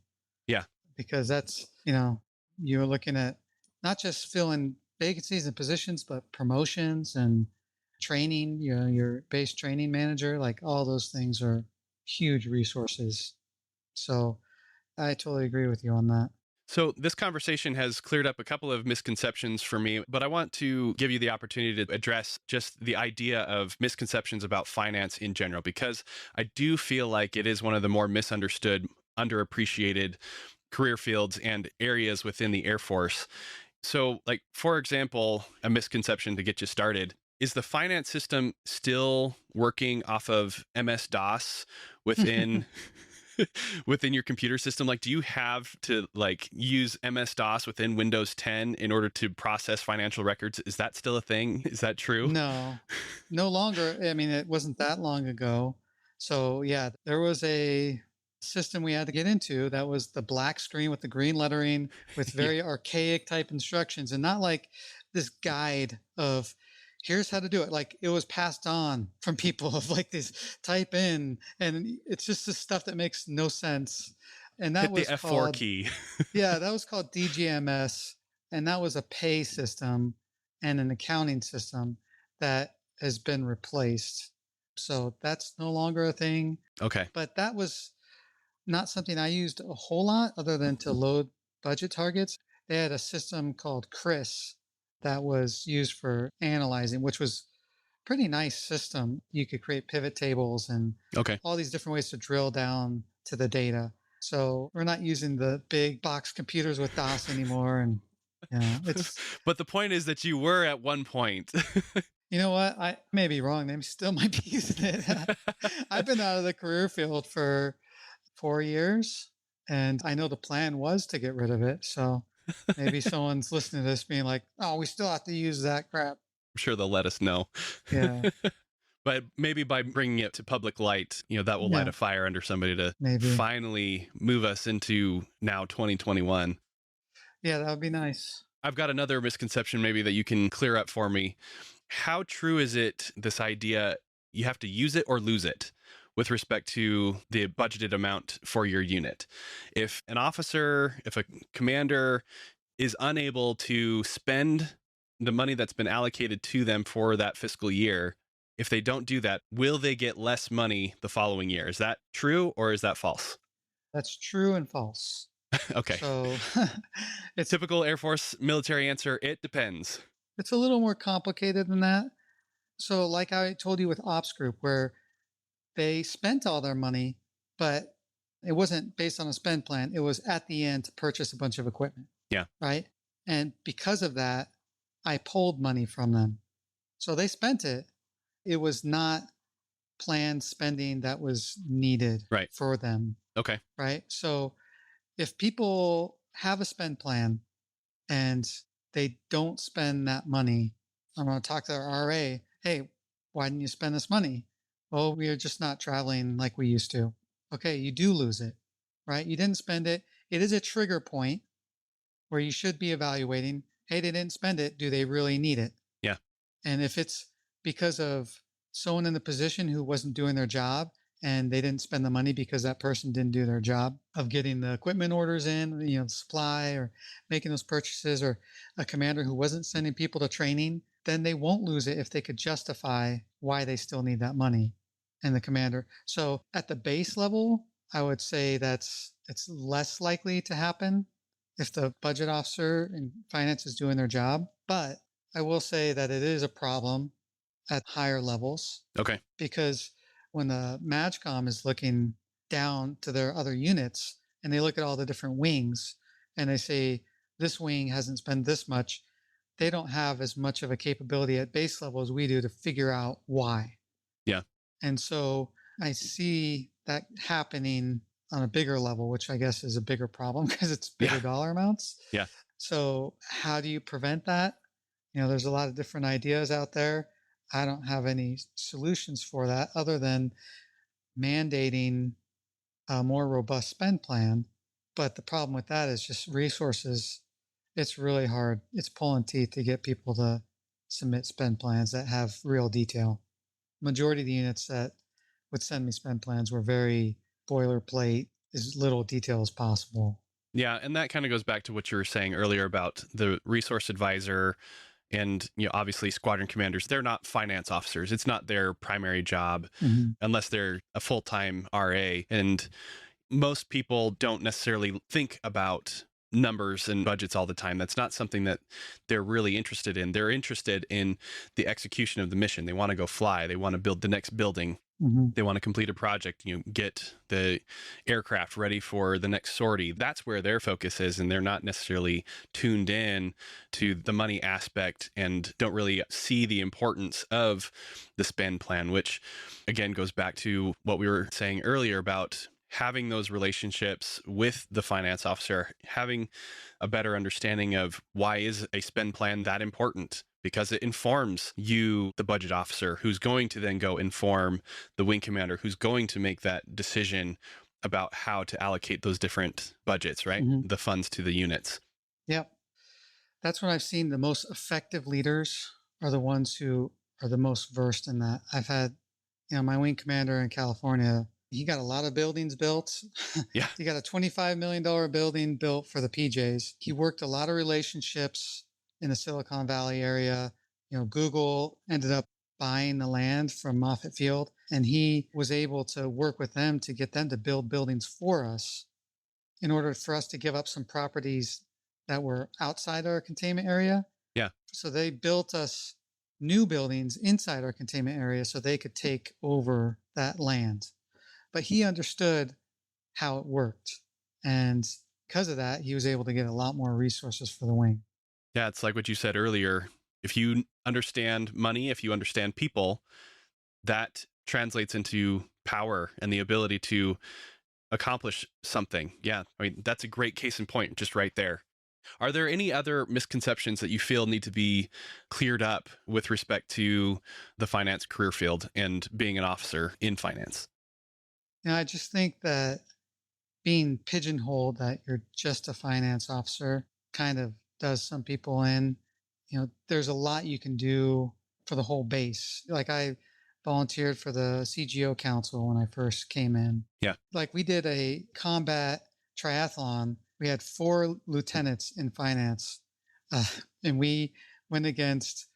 Yeah. Because that's, you're looking at not just filling vacancies and positions, but promotions and training, your base training manager, like all those things are huge resources. So I totally agree with you on that. So this conversation has cleared up a couple of misconceptions for me, but I want to give you the opportunity to address just the idea of misconceptions about finance in general, because I do feel like it is one of the more misunderstood, underappreciated career fields and areas within the Air Force. So, like, for example, a misconception to get you started, is the finance system still working off of MS-DOS within within your computer system? Like, do you have to use MS-DOS within Windows 10 in order to process financial records? Is that still a thing? Is that true? No, no longer. I mean, it wasn't that long ago. So yeah, there was a system we had to get into that was the black screen with the green lettering with very archaic type instructions, and not like this guide of here's how to do it. Like it was passed on from people of like this type in, and it's just this stuff that makes no sense. And that Hit was the F4 called, key. yeah, that was called DGMS, and that was a pay system and an accounting system that has been replaced. So that's no longer a thing. Okay. But that was not something I used a whole lot other than to load budget targets. They had a system called CRIS that was used for analyzing, which was a pretty nice system. You could create pivot tables and all these different ways to drill down to the data. So we're not using the big box computers with DOS anymore. And it's. But the point is that you were at one point. You know what? I may be wrong. They still might be using it. I've been out of the career field for 4 years, and I know the plan was to get rid of it. So maybe someone's listening to this being like, oh, we still have to use that crap. I'm sure they'll let us know. Yeah. But maybe by bringing it to public light, that will light a fire under somebody to finally move us into now 2021. Yeah, that would be nice. I've got another misconception maybe that you can clear up for me. How true is it, this idea, you have to use it or lose it with respect to the budgeted amount for your unit? If an officer, if a commander is unable to spend the money that's been allocated to them for that fiscal year, if they don't do that, will they get less money the following year? Is that true or is that false? That's true and false. Okay. So it's typical Air Force military answer. It depends. It's a little more complicated than that. So like I told you with Ops Group, where they spent all their money, but it wasn't based on a spend plan. It was at the end to purchase a bunch of equipment. Yeah. Right. And because of that, I pulled money from them. So they spent it. It was not planned spending that was needed for them. Okay. Right. So if people have a spend plan and they don't spend that money, I'm going to talk to their RA. Hey, why didn't you spend this money? Well, we are just not traveling like we used to. Okay, you do lose it, right? You didn't spend it. It is a trigger point where you should be evaluating, hey, they didn't spend it. Do they really need it? Yeah. And if it's because of someone in the position who wasn't doing their job and they didn't spend the money because that person didn't do their job of getting the equipment orders in, supply or making those purchases, or a commander who wasn't sending people to training, then they won't lose it if they could justify why they still need that money and the commander. So at the base level, I would say it's less likely to happen if the budget officer and finance is doing their job. But I will say that it is a problem at higher levels. Okay. Because when the MAGCOM is looking down to their other units and they look at all the different wings and they say, this wing hasn't spent this much, they don't have as much of a capability at base level as we do to figure out why. Yeah. And so I see that happening on a bigger level, which I guess is a bigger problem because it's bigger dollar amounts. Yeah. So how do you prevent that? There's a lot of different ideas out there. I don't have any solutions for that other than mandating a more robust spend plan But the problem with that is just resources. It's really hard. It's pulling teeth to get people to submit spend plans that have real detail. Majority of the units that would send me spend plans were very boilerplate, as little detail as possible. Yeah, and that kind of goes back to what you were saying earlier about the resource advisor and obviously squadron commanders. They're not finance officers. It's not their primary job unless they're a full-time RA. And most people don't necessarily think about numbers and budgets all the time. That's not something that they're really interested in. They're interested in the execution of the mission. They want to go fly. They want to build the next building. They want to complete a project, get the aircraft ready for the next sortie. That's where their focus is, and they're not necessarily tuned in to the money aspect and don't really see the importance of the spend plan, which again goes back to what we were saying earlier about having those relationships with the finance officer, having a better understanding of why is a spend plan that important, because it informs you, the budget officer, who's going to then go inform the wing commander, who's going to make that decision about how to allocate those different budgets, right? The funds to the units. Yep. That's when I've seen the most effective leaders are the ones who are the most versed in that. I've had, my wing commander in California, he got a lot of buildings built. Yeah. He got a $25 million building built for the PJs. He worked a lot of relationships in the Silicon Valley area. Google ended up buying the land from Moffett Field, and he was able to work with them to get them to build buildings for us in order for us to give up some properties that were outside our containment area. Yeah. So they built us new buildings inside our containment area so they could take over that land. But he understood how it worked. And because of that, he was able to get a lot more resources for the wing. Yeah, it's like what you said earlier. If you understand money, if you understand people, that translates into power and the ability to accomplish something. Yeah, I mean, that's a great case in point just right there. Are there any other misconceptions that you feel need to be cleared up with respect to the finance career field and being an officer in finance? I just think that being pigeonholed that you're just a finance officer kind of does some people in. There's a lot you can do for the whole base. Like I volunteered for the CGO Council when I first came in. Yeah. Like we did a combat triathlon. We had 4 lieutenants in finance, and we went against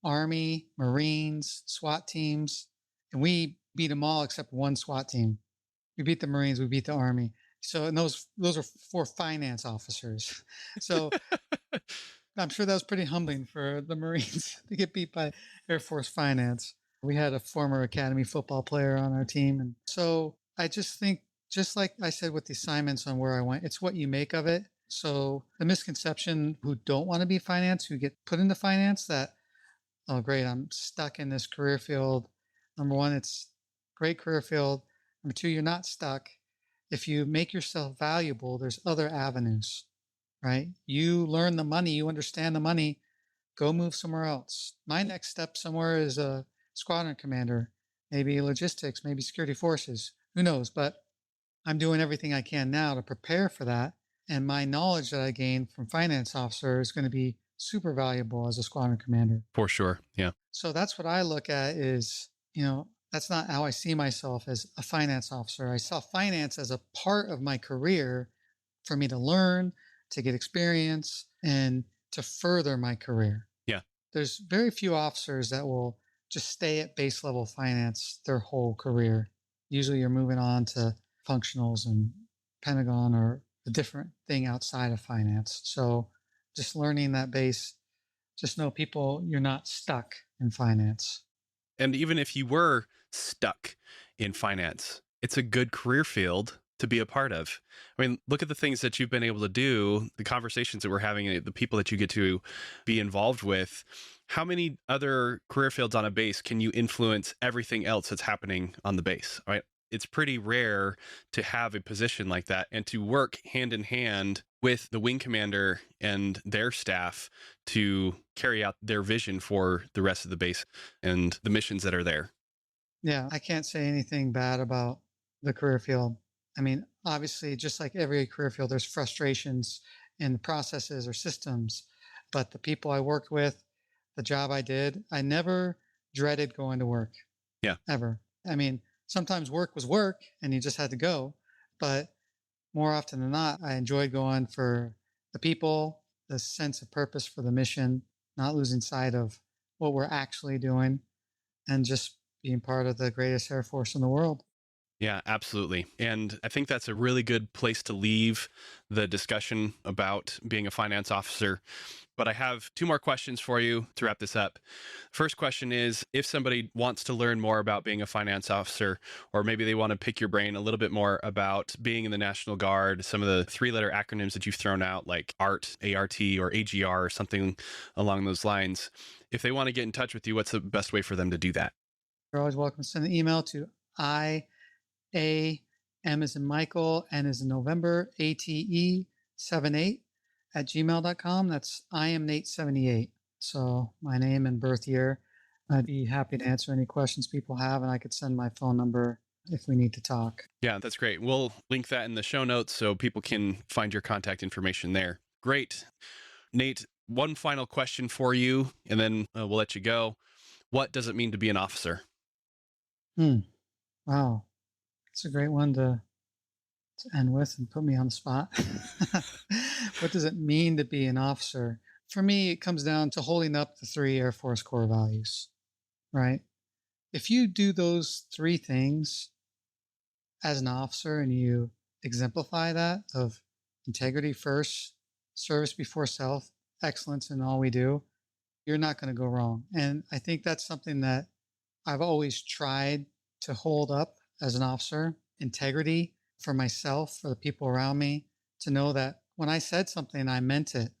Army, Marines, SWAT teams, and we beat them all except one SWAT team. We beat the Marines, we beat the Army. So, and those are 4 finance officers. So I'm sure that was pretty humbling for the Marines to get beat by Air Force finance. We had a former academy football player on our team. And so I just think, just like I said with the assignments on where I went, it's what you make of it. So the misconception who don't want to be finance, who get put into finance, that, oh, great, I'm stuck in this career field. Number one, it's a great career field. Number two, you're not stuck. If you make yourself valuable, there's other avenues, right? You learn the money, you understand the money, go move somewhere else. My next step somewhere is a squadron commander, maybe logistics, maybe security forces, who knows? But I'm doing everything I can now to prepare for that. And my knowledge that I gained from finance officer is going to be super valuable as a squadron commander. For sure. Yeah. So that's what I look at is, that's not how I see myself as a finance officer. I saw finance as a part of my career for me to learn, to get experience, and to further my career. Yeah. There's very few officers that will just stay at base level finance their whole career. Usually you're moving on to functionals and Pentagon or a different thing outside of finance. So just learning that base, just know people, you're not stuck in finance. And even if you were stuck in finance, it's a good career field to be a part of. I mean, look at the things that you've been able to do, the conversations that we're having, the people that you get to be involved with. How many other career fields on a base can you influence everything else that's happening on the base, right? It's pretty rare to have a position like that and to work hand in hand with the wing commander and their staff to carry out their vision for the rest of the base and the missions that are there. Yeah, I can't say anything bad about the career field. I mean, obviously, just like every career field, there's frustrations in the processes or systems. But the people I worked with, the job I did, I never dreaded going to work Yeah. ever. I mean, sometimes work was work and you just had to go. But more often than not, I enjoyed going for the people, the sense of purpose for the mission, not losing sight of what we're actually doing, and just being part of the greatest Air Force in the world. Yeah, absolutely. And I think that's a really good place to leave the discussion about being a finance officer. But I have two more questions for you to wrap this up. First question is, if somebody wants to learn more about being a finance officer, or maybe they want to pick your brain a little bit more about being in the National Guard, some of the three-letter acronyms that you've thrown out, like ART, ART, or AGR, or something along those lines. If they want to get in touch with you, what's the best way for them to do that? You're always welcome to send an email to M as in Michael, N as in November, ATE78 at gmail.com. That's I am Nate78. So my name and birth year. I'd be happy to answer any questions people have, and I could send my phone number if we need to talk. Yeah, that's great. We'll link that in the show notes so people can find your contact information there. Great. Nate, one final question for you, and then we'll let you go. What does it mean to be an officer? Wow. It's a great one to end with and put me on the spot. What does it mean to be an officer? For me, it comes down to holding up the 3 Air Force core values, right? If you do those 3 things as an officer and you exemplify that of integrity first, service before self, excellence in all we do, you're not going to go wrong. And I think that's something that I've always tried to hold up as an officer: integrity for myself, for the people around me, to know that when I said something, I meant it,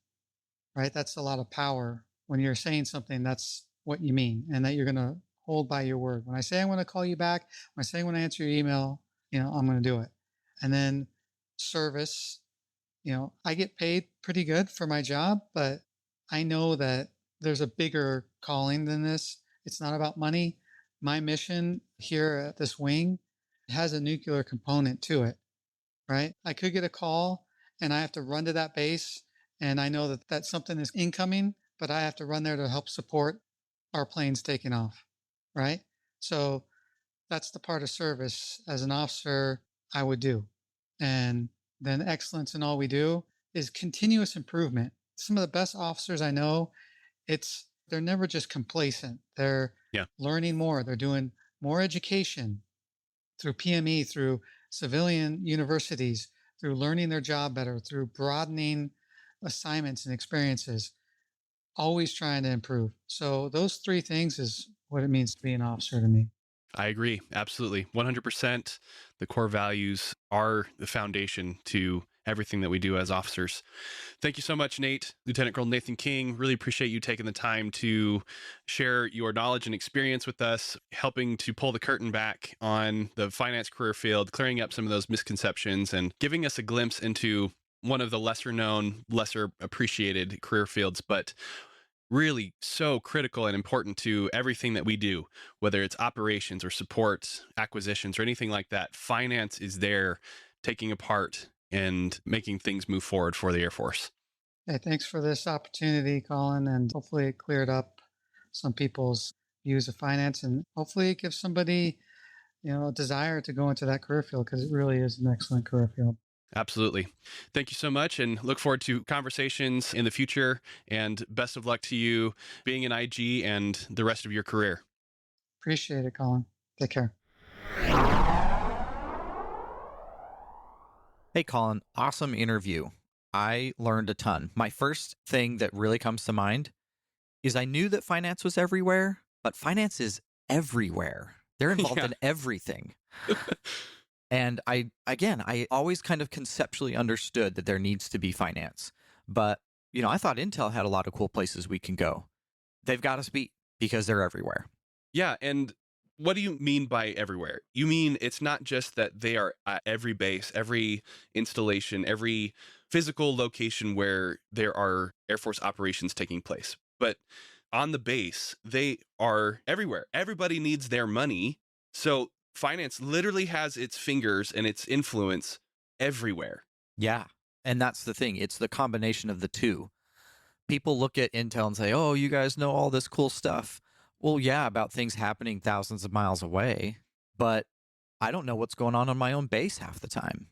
right? That's a lot of power. When you're saying something, that's what you mean, and that you're going to hold by your word. When I say I'm going to call you back, when I say I'm going to answer your email, I'm going to do it. And then service, I get paid pretty good for my job, but I know that there's a bigger calling than this. It's not about money. My mission here at this wing has a nuclear component to it, right? I could get a call and I have to run to that base, and I know that something is incoming, but I have to run there to help support our planes taking off, right? So that's the part of service as an officer I would do. And then excellence in all we do is continuous improvement. Some of the best officers I know, they're never just complacent. They're Yeah. learning more. They're doing more education through PME, through civilian universities, through learning their job better, through broadening assignments and experiences, always trying to improve. So those 3 things is what it means to be an officer to me. I agree. Absolutely. 100%. The core values are the foundation to everything that we do as officers. Thank you so much, Nate. Lt Col Nathan King, really appreciate you taking the time to share your knowledge and experience with us, helping to pull the curtain back on the finance career field, clearing up some of those misconceptions, and giving us a glimpse into one of the lesser known, lesser appreciated career fields, but really so critical and important to everything that we do, whether it's operations or support, acquisitions, or anything like that. Finance is there taking a part and making things move forward for the Air Force. Hey, thanks for this opportunity, Colin, and hopefully it cleared up some people's views of finance, and hopefully it gives somebody, a desire to go into that career field, because it really is an excellent career field. Absolutely. Thank you so much, and look forward to conversations in the future, and best of luck to you being an IG and the rest of your career. Appreciate it, Colin. Take care. Hey, Colin, awesome interview. I learned a ton. My first thing that really comes to mind is I knew that finance was everywhere, but finance is everywhere. They're involved Yeah. in everything. And I always kind of conceptually understood that there needs to be finance. But, I thought Intel had a lot of cool places we can go. They've got us beat because they're everywhere. Yeah, and what do you mean by everywhere? You mean it's not just that they are at every base, every installation, every physical location where there are Air Force operations taking place, but on the base, they are everywhere. Everybody needs their money. So finance literally has its fingers and its influence everywhere. Yeah. And that's the thing. It's the combination of the two. People look at Intel and say, oh, you guys know all this cool stuff. Well, yeah, about things happening thousands of miles away, but I don't know what's going on my own base half the time.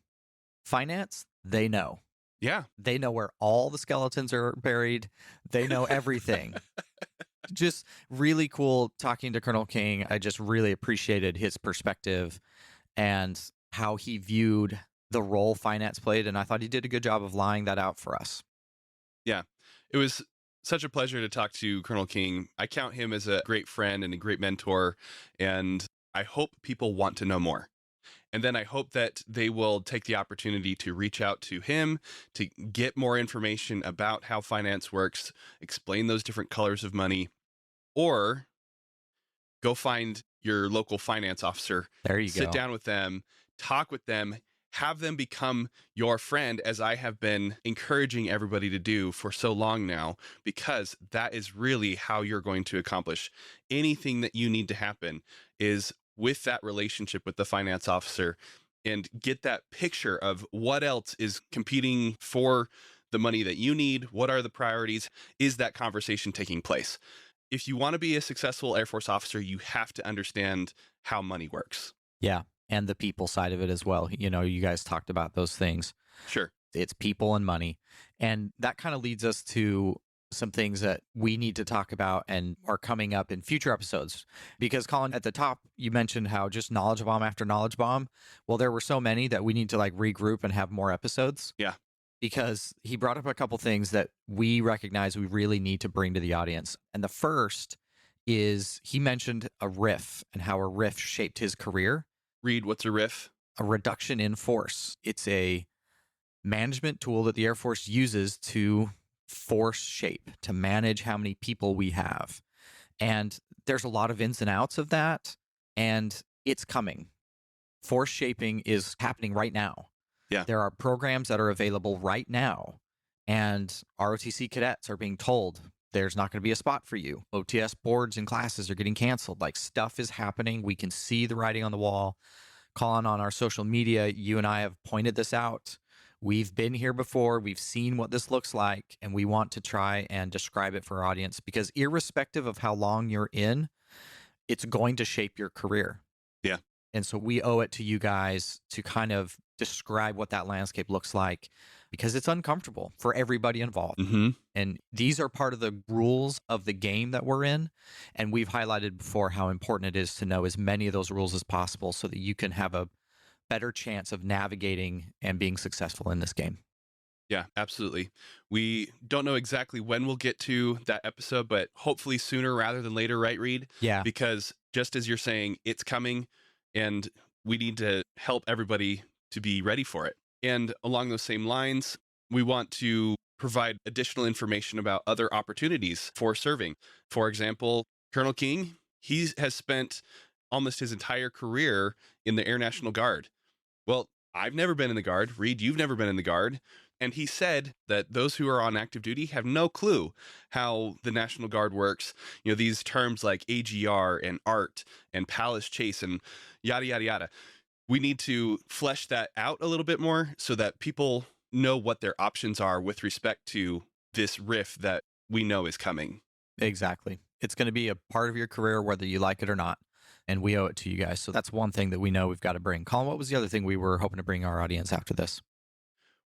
Finance, they know. Yeah. They know where all the skeletons are buried. They know everything. Just really cool talking to Colonel King. I just really appreciated his perspective and how he viewed the role finance played. And I thought he did a good job of laying that out for us. Yeah. It was such a pleasure to talk to Colonel King. I count him as a great friend and a great mentor, and I hope people want to know more. And then I hope that they will take the opportunity to reach out to him to get more information about how finance works, explain those different colors of money, or go find your local finance officer. There you go. Sit down with them, talk with them, have them become your friend, as I have been encouraging everybody to do for so long now, because that is really how you're going to accomplish anything that you need to happen, is with that relationship with the finance officer, and get that picture of what else is competing for the money that you need. What are the priorities? Is that conversation taking place? If you want to be a successful Air Force officer, you have to understand how money works. Yeah. And the people side of it as well. You know, you guys talked about those things. Sure. It's people and money. And that kind of leads us to some things that we need to talk about and are coming up in future episodes. Because Colin, at the top, you mentioned how just knowledge bomb after knowledge bomb. Well, there were so many that we need to like regroup and have more episodes. Yeah. Because he brought up a couple things that we recognize we really need to bring to the audience. And the first is he mentioned a RIF and how a RIF shaped his career. Reed, what's a RIF? A reduction in force. It's a management tool that the Air Force uses to force shape, to manage how many people we have. And there's a lot of ins and outs of that, and it's coming. Force shaping is happening right now. Yeah. There are programs that are available right now, and ROTC cadets are being told there's not going to be a spot for you. OTS boards and classes are getting canceled. Like, stuff is happening. We can see the writing on the wall. Colin, on our social media, you and I have pointed this out. We've been here before. We've seen what this looks like, and we want to try and describe it for our audience, because irrespective of how long you're in, it's going to shape your career. Yeah. And so we owe it to you guys to kind of describe what that landscape looks like, because it's uncomfortable for everybody involved. Mm-hmm. And these are part of the rules of the game that we're in. And we've highlighted before how important it is to know as many of those rules as possible so that you can have a better chance of navigating and being successful in this game. Yeah, absolutely. We don't know exactly when we'll get to that episode, but hopefully sooner rather than later, right, Reed? Yeah. Because just as you're saying, it's coming, and we need to help everybody to be ready for it. And along those same lines, we want to provide additional information about other opportunities for serving. For example, Colonel King, he has spent almost his entire career in the Air National Guard. Well, I've never been in the Guard. Reed, you've never been in the Guard. And he said that those who are on active duty have no clue how the National Guard works. You know, these terms like AGR and ART and Palace Chase and yada, yada, yada. We need to flesh that out a little bit more so that people know what their options are with respect to this RIF that we know is coming. Exactly. It's going to be a part of your career, whether you like it or not. And we owe it to you guys. So that's one thing that we know we've got to bring. Colin, what was the other thing we were hoping to bring our audience after this?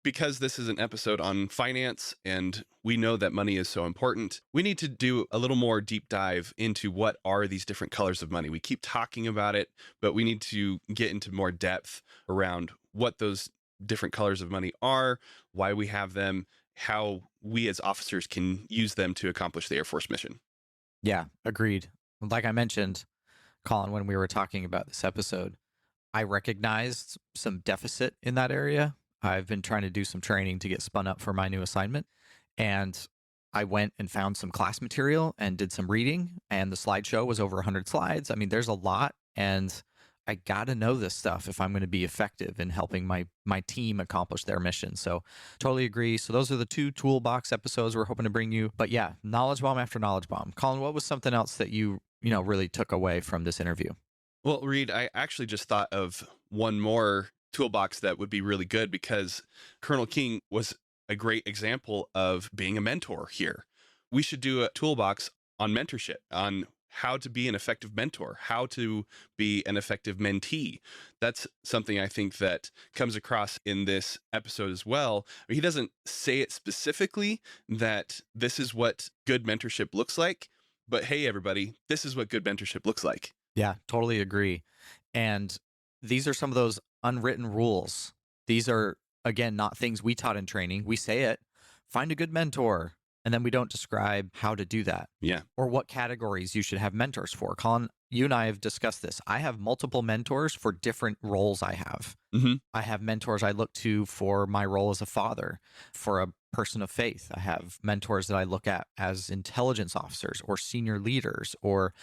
Because this is an episode on finance and we know that money is so important, we need to do a little more deep dive into what are these different colors of money. We keep talking about it, but we need to get into more depth around what those different colors of money are, why we have them, how we as officers can use them to accomplish the Air Force mission. Yeah, agreed. Like I mentioned, Colin, when we were talking about this episode, I recognized some deficit in that area. I've been trying to do some training to get spun up for my new assignment. And I went and found some class material and did some reading. And the slideshow was over 100 slides. I mean, there's a lot. And I got to know this stuff if I'm going to be effective in helping my team accomplish their mission. So totally agree. So those are the two toolbox episodes we're hoping to bring you. But yeah, knowledge bomb after knowledge bomb. Colin, what was something else that you really took away from this interview? Well, Reed, I actually just thought of one more toolbox that would be really good because Colonel King was a great example of being a mentor here. We should do a toolbox on mentorship, on how to be an effective mentor, how to be an effective mentee. That's something I think that comes across in this episode as well. He doesn't say it specifically that this is what good mentorship looks like, but hey, everybody, this is what good mentorship looks like. Yeah, totally agree. And these are some of those unwritten rules. These are, again, not things we taught in training. We say it, find a good mentor, and then we don't describe how to do that. Yeah. Or what categories you should have mentors for. Colin, you and I have discussed this. I have multiple mentors for different roles I have. Mm-hmm. I have mentors I look to for my role as a father, for a person of faith. I have mentors that I look at as intelligence officers or senior leaders or,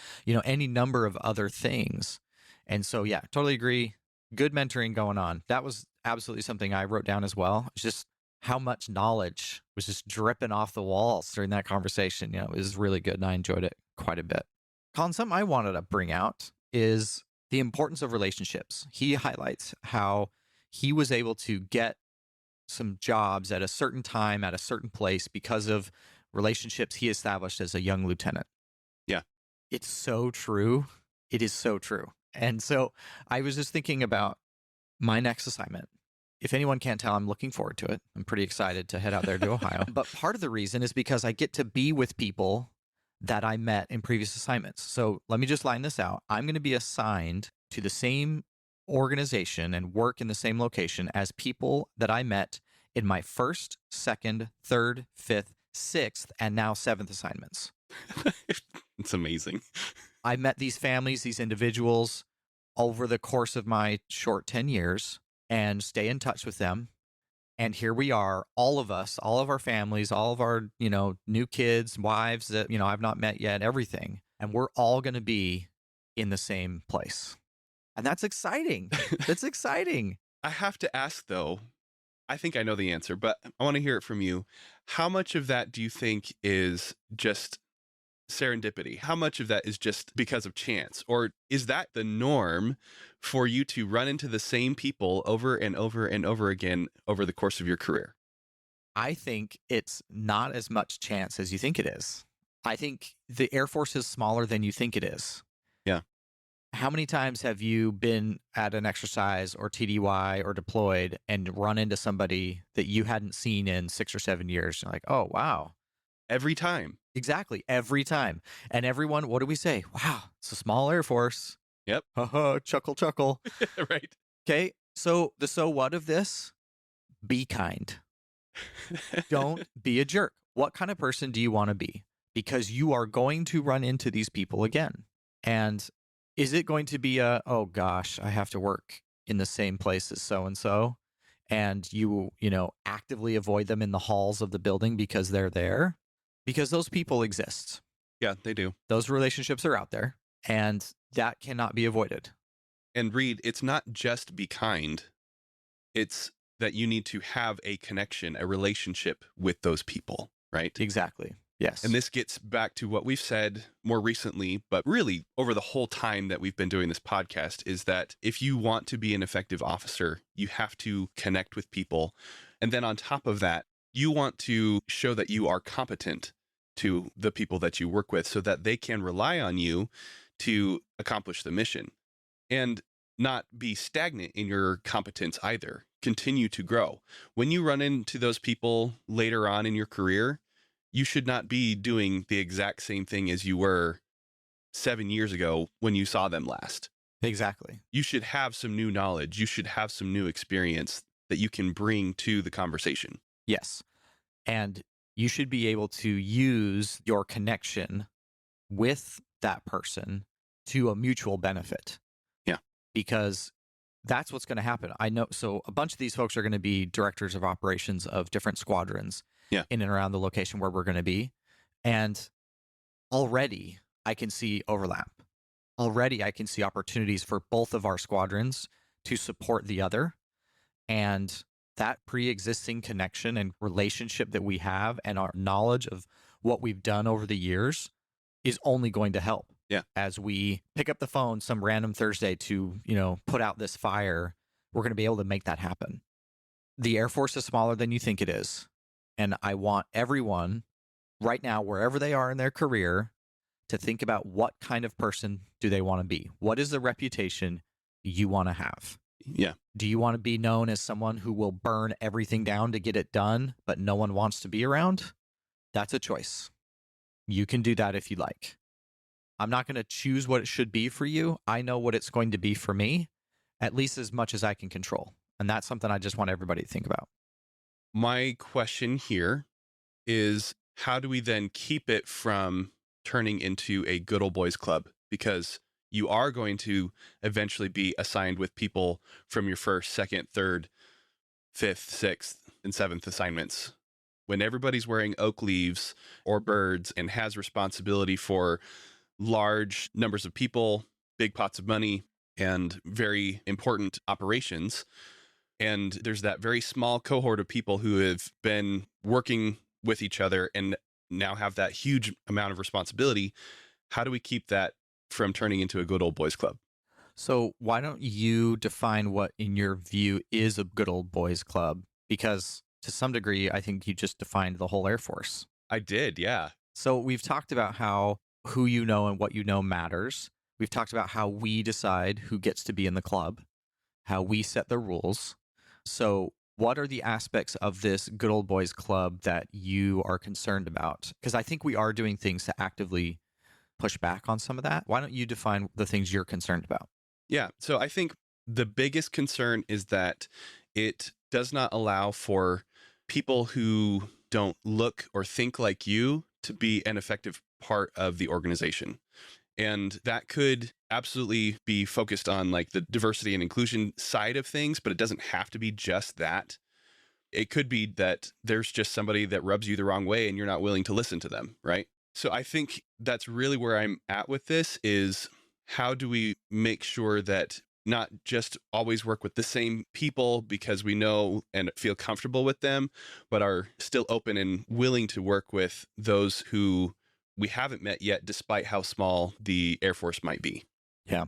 any number of other things. And so, yeah, totally agree. Good mentoring going on. That was absolutely something I wrote down as well. It's just how much knowledge was just dripping off the walls during that conversation. It was really good and I enjoyed it quite a bit. Colin, something I wanted to bring out is the importance of relationships. He highlights how he was able to get some jobs at a certain time, at a certain place because of relationships he established as a young lieutenant. Yeah. It's so true. It is so true. And so I was just thinking about my next assignment. If anyone can't tell, I'm looking forward to it. I'm pretty excited to head out there to Ohio. But part of the reason is because I get to be with people that I met in previous assignments. So let me just line this out. I'm going to be assigned to the same organization and work in the same location as people that I met in my first, second, third, fifth, sixth, and now seventh assignments. It's amazing. I met these families, these individuals over the course of my short 10 years and stay in touch with them. And here we are, all of us, all of our families, all of our, new kids, wives that, I've not met yet, everything. And we're all going to be in the same place. And that's exciting. That's exciting. I have to ask, though, I think I know the answer, but I want to hear it from you. How much of that do you think is just serendipity? How much of that is just because of chance? Or is that the norm for you to run into the same people over and over and over again over the course of your career? I think it's not as much chance as you think it is. I think the Air Force is smaller than you think it is. Yeah. How many times have you been at an exercise or TDY or deployed and run into somebody that you hadn't seen in 6 or 7 years? You're like, oh, wow. Every time. Exactly. Every time. And everyone, what do we say? Wow, it's a small Air Force. Yep. Haha, chuckle, chuckle. Right. Okay. So the so what of this? Be kind. Don't be a jerk. What kind of person do you want to be? Because you are going to run into these people again. And is it going to be oh gosh, I have to work in the same place as so-and-so, and you actively avoid them in the halls of the building because they're there? Because those people exist. Yeah, they do. Those relationships are out there, and that cannot be avoided. And Reed, it's not just be kind. It's that you need to have a connection, a relationship with those people, right? Exactly. Yes. And this gets back to what we've said more recently, but really over the whole time that we've been doing this podcast, is that if you want to be an effective officer, you have to connect with people. And then on top of that, you want to show that you are competent to the people that you work with so that they can rely on you to accomplish the mission and not be stagnant in your competence either. Continue to grow. When you run into those people later on in your career, you should not be doing the exact same thing as you were 7 years ago when you saw them last. Exactly. You should have some new knowledge. You should have some new experience that you can bring to the conversation. Yes. And you should be able to use your connection with that person to a mutual benefit. Yeah. Because that's what's going to happen. I know. So a bunch of these folks are going to be directors of operations of different squadrons in and around the location where we're going to be. And already I can see overlap. Already I can see opportunities for both of our squadrons to support the other. And that pre-existing connection and relationship that we have and our knowledge of what we've done over the years is only going to help. Yeah. As we pick up the phone some random Thursday to, put out this fire, we're going to be able to make that happen. The Air Force is smaller than you think it is. And I want everyone right now, wherever they are in their career, to think about what kind of person do they want to be? What is the reputation you want to have? Yeah. Do you want to be known as someone who will burn everything down to get it done, but no one wants to be around? That's a choice. You can do that if you like. I'm not going to choose what it should be for you. I know what it's going to be for me, at least as much as I can control. And that's something I just want everybody to think about. My question here is, how do we then keep it from turning into a good old boys club? Because you are going to eventually be assigned with people from your first, second, third, fifth, sixth, and seventh assignments. When everybody's wearing oak leaves or birds and has responsibility for large numbers of people, big pots of money, and very important operations, and there's that very small cohort of people who have been working with each other and now have that huge amount of responsibility, how do we keep that from turning into a good old boys club? So why don't you define what, in your view, is a good old boys club? Because to some degree, I think you just defined the whole Air Force. I did, yeah. So we've talked about how who you know and what you know matters. We've talked about how we decide who gets to be in the club, how we set the rules. So what are the aspects of this good old boys club that you are concerned about? Because I think we are doing things to actively push back on some of that. Why don't you define the things you're concerned about? Yeah. So I think the biggest concern is that it does not allow for people who don't look or think like you to be an effective part of the organization. And that could absolutely be focused on like the diversity and inclusion side of things, but it doesn't have to be just that. It could be that there's just somebody that rubs you the wrong way and you're not willing to listen to them, right? So I think that's really where I'm at with this is, how do we make sure that not just always work with the same people because we know and feel comfortable with them, but are still open and willing to work with those who we haven't met yet, despite how small the Air Force might be. Yeah,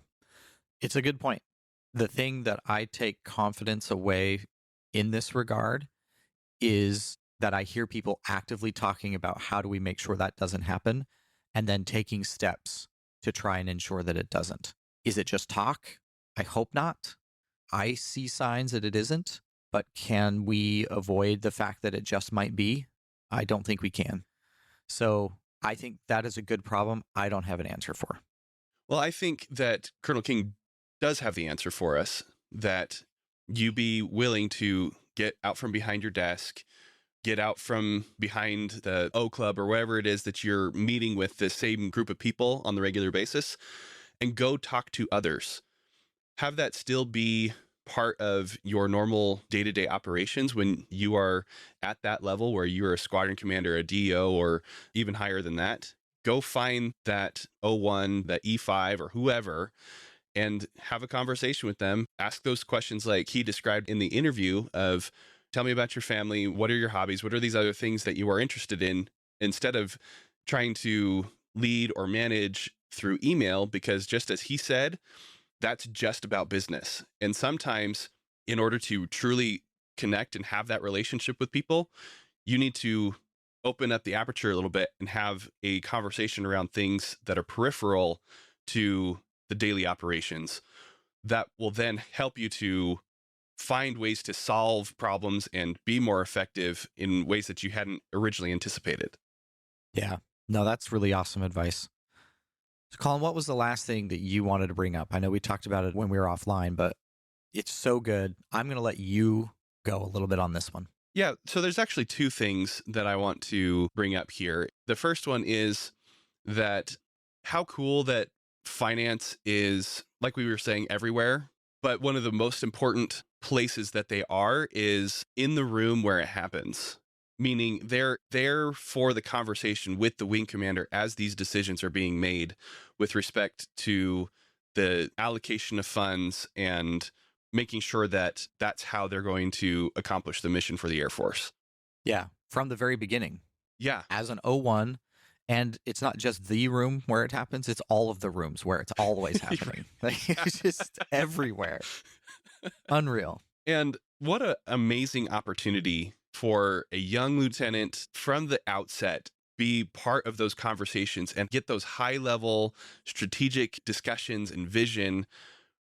it's a good point. The thing that I take confidence away in this regard is that I hear people actively talking about how do we make sure that doesn't happen, and then taking steps to try and ensure that it doesn't. Is it just talk? I hope not. I see signs that it isn't, but can we avoid the fact that it just might be? I don't think we can. So I think that is a good problem I don't have an answer for. Well, I think that Colonel King does have the answer for us, that you be willing to get out from behind your desk, get out from behind the O Club or wherever it is that you're meeting with the same group of people on the regular basis, and go talk to others. Have that still be part of your normal day-to-day operations when you are at that level where you're a squadron commander, a DO, or even higher than that. Go find that O1, that E5, or whoever, and have a conversation with them. Ask those questions like he described in the interview of, tell me about your family. What are your hobbies? What are these other things that you are interested in? Instead of trying to lead or manage through email, because just as he said, that's just about business. And sometimes in order to truly connect and have that relationship with people, you need to open up the aperture a little bit and have a conversation around things that are peripheral to the daily operations that will then help you to find ways to solve problems and be more effective in ways that you hadn't originally anticipated. Yeah, no, that's really awesome advice. So Colin, what was the last thing that you wanted to bring up? I know we talked about it when we were offline, but it's so good. I'm going to let you go a little bit on this one. Yeah, so there's actually two things that I want to bring up here. The first one is that how cool that finance is, like we were saying, everywhere, but one of the most important places that they are is in the room where it happens. Meaning they're there for the conversation with the wing commander as these decisions are being made with respect to the allocation of funds and making sure that that's how they're going to accomplish the mission for the Air Force. Yeah, from the very beginning. Yeah. As an O1, And it's not just the room where it happens, it's all of the rooms where it's always happening. Like, it's just everywhere. Unreal. And what an amazing opportunity for a young lieutenant from the outset be part of those conversations and get those high level strategic discussions and vision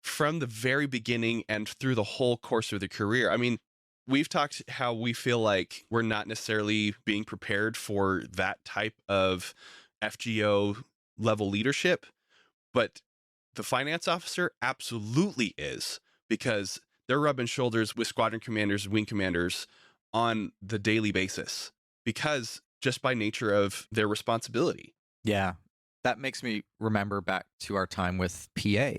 from the very beginning and through the whole course of the career. I mean, we've talked how we feel like we're not necessarily being prepared for that type of FGO level leadership, but the finance officer absolutely is, because they're rubbing shoulders with squadron commanders, wing commanders on the daily basis, because just by nature of their responsibility. Yeah. That makes me remember back to our time with PA,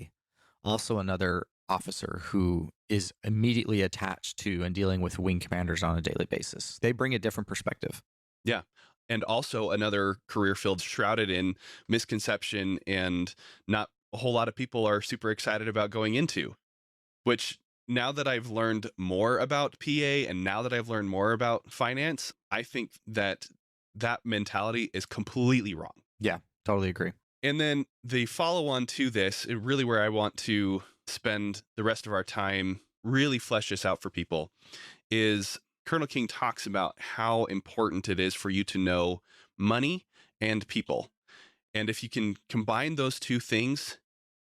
also another officer who is immediately attached to and dealing with wing commanders on a daily basis. They bring a different perspective. Yeah. And also another career field shrouded in misconception and not a whole lot of people are super excited about going into, which now that I've learned more about PA and now that I've learned more about finance, I think that that mentality is completely wrong. Yeah, totally agree. And then the follow on to this, and really where I want to spend the rest of our time, really flesh this out for people, is Colonel King talks about how important it is for you to know money and people. And if you can combine those two things,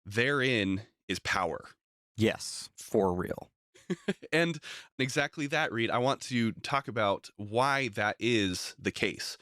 therein is power. Yes, for real. And exactly that, Reed. I want to talk about why that is the case.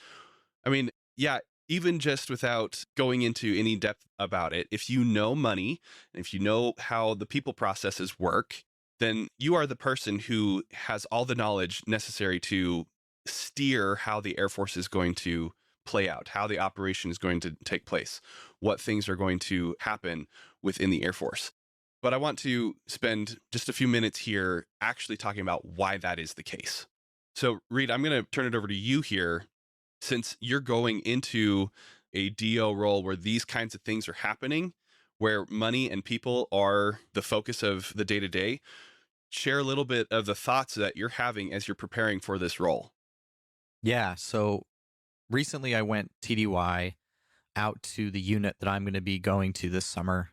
I mean, yeah, even just without going into any depth about it, if you know money, and if you know how the people processes work, then you are the person who has all the knowledge necessary to steer how the Air Force is going to play out, how the operation is going to take place, what things are going to happen within the Air Force. But I want to spend just a few minutes here actually talking about why that is the case. So, Reed, I'm going to turn it over to you here, since you're going into a DO role where these kinds of things are happening, where money and people are the focus of the day-to-day. Share a little bit of the thoughts that you're having as you're preparing for this role. Yeah. So recently I went TDY out to the unit that I'm going to be going to this summer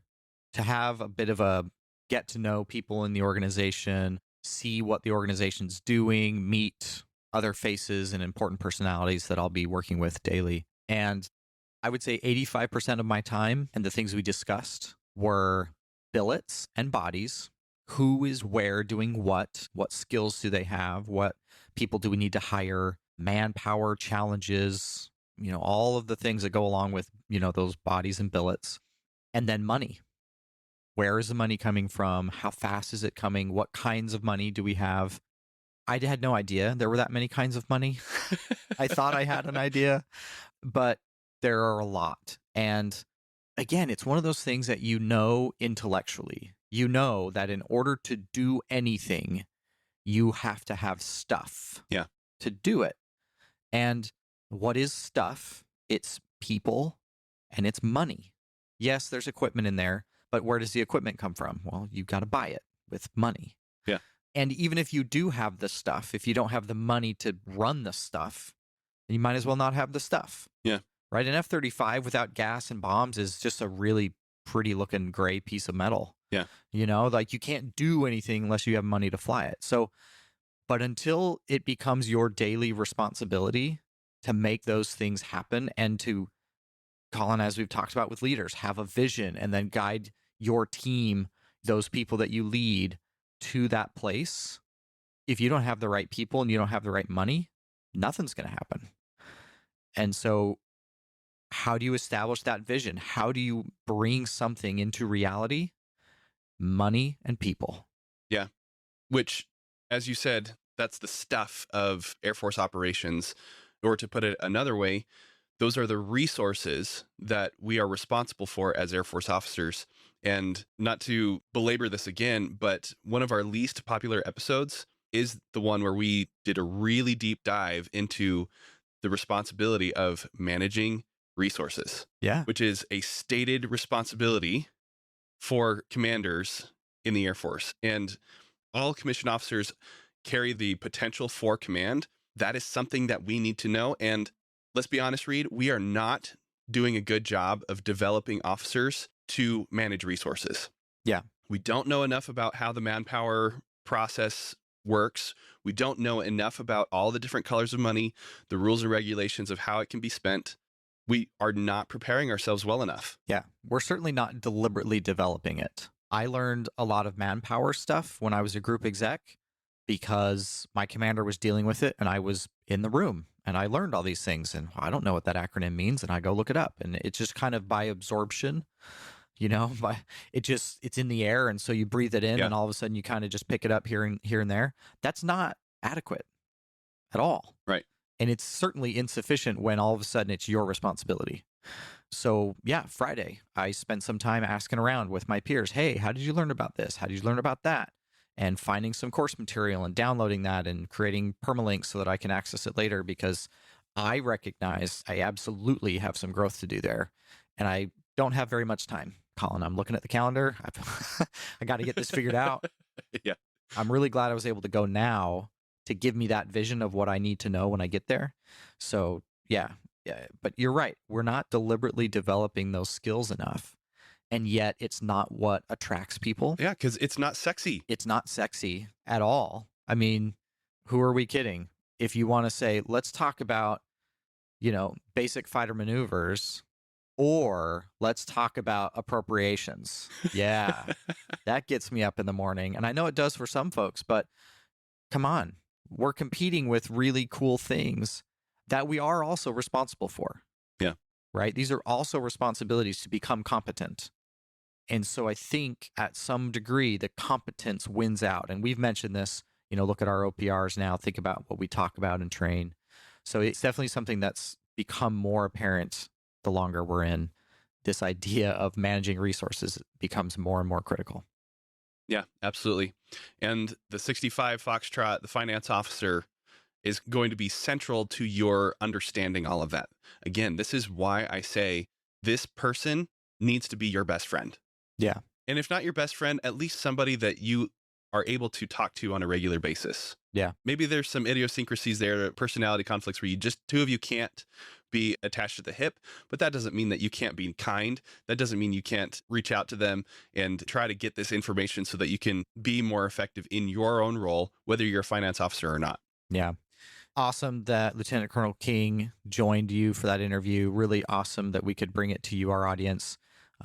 to have a bit of a get to know people in the organization, see what the organization's doing, meet other faces and important personalities that I'll be working with daily. And I would say 85% of my time and the things we discussed were billets and bodies. Who is where doing what skills do they have, what people do we need to hire, manpower challenges, all of the things that go along with, those bodies and billets. And then money. Where is the money coming from? How fast is it coming? What kinds of money do we have? I had no idea there were that many kinds of money. I thought I had an idea, but there are a lot. And again, it's one of those things that intellectually. You know that in order to do anything, you have to have stuff to do it. And what is stuff? It's people and it's money. Yes, there's equipment in there, but where does the equipment come from? Well, you've got to buy it with money. Yeah. And even if you do have the stuff, if you don't have the money to run the stuff, then you might as well not have the stuff. Yeah. Right? An F-35 without gas and bombs is just a really pretty looking gray piece of metal. Yeah. Like you can't do anything unless you have money to fly it. So, but until it becomes your daily responsibility to make those things happen and to, Colin, as we've talked about with leaders, have a vision and then guide your team, those people that you lead to that place. If you don't have the right people and you don't have the right money, nothing's going to happen. And so how do you establish that vision? How do you bring something into reality? Money and people. Yeah. Which, as you said, that's the stuff of Air Force operations. Or to put it another way, those are the resources that we are responsible for as Air Force officers. And not to belabor this again, but one of our least popular episodes is the one where we did a really deep dive into the responsibility of managing resources. Yeah. Which is a stated responsibility for commanders in the Air Force. And all commissioned officers carry the potential for command. That is something that we need to know. And let's be honest, Reed, we are not doing a good job of developing officers to manage resources. Yeah. We don't know enough about how the manpower process works. We don't know enough about all the different colors of money, the rules and regulations of how it can be spent. We are not preparing ourselves well enough. Yeah. We're certainly not deliberately developing it. I learned a lot of manpower stuff when I was a group exec because my commander was dealing with it and I was in the room and I learned all these things and I don't know what that acronym means and I go look it up and it's just kind of by absorption, it's in the air and so you breathe it in and all of a sudden you kind of just pick it up here and there. That's not adequate at all. Right. And it's certainly insufficient when all of a sudden it's your responsibility. So yeah, Friday, I spent some time asking around with my peers. Hey, how did you learn about this? How did you learn about that? And finding some course material and downloading that and creating permalinks so that I can access it later because I recognize I absolutely have some growth to do there. And I don't have very much time, Colin. I'm looking at the calendar. I got to get this figured out. Yeah. I'm really glad I was able to go now to give me that vision of what I need to know when I get there. So yeah, but you're right. We're not deliberately developing those skills enough. And yet it's not what attracts people. Yeah, because it's not sexy. It's not sexy at all. I mean, who are we kidding? If you want to say, let's talk about, basic fighter maneuvers, or let's talk about appropriations. Yeah, that gets me up in the morning. And I know it does for some folks, but come on. We're competing with really cool things that we are also responsible for. Yeah. Right? These are also responsibilities to become competent. And so I think at some degree, the competence wins out. And we've mentioned this, look at our OPRs now, think about what we talk about and train. So it's definitely something that's become more apparent the longer we're in. This idea of managing resources becomes more and more critical. Yeah, absolutely. And the 65 Foxtrot, the finance officer, is going to be central to your understanding all of that. Again, this is why I say this person needs to be your best friend. Yeah. And if not your best friend, at least somebody that you are able to talk to on a regular basis. Yeah. Maybe there's some idiosyncrasies there, personality conflicts where two of you can't be attached at the hip, but that doesn't mean that you can't be kind. That doesn't mean you can't reach out to them and try to get this information so that you can be more effective in your own role, whether you're a finance officer or not. Yeah. Awesome that Lieutenant Colonel King joined you for that interview. Really awesome that we could bring it to you, our audience.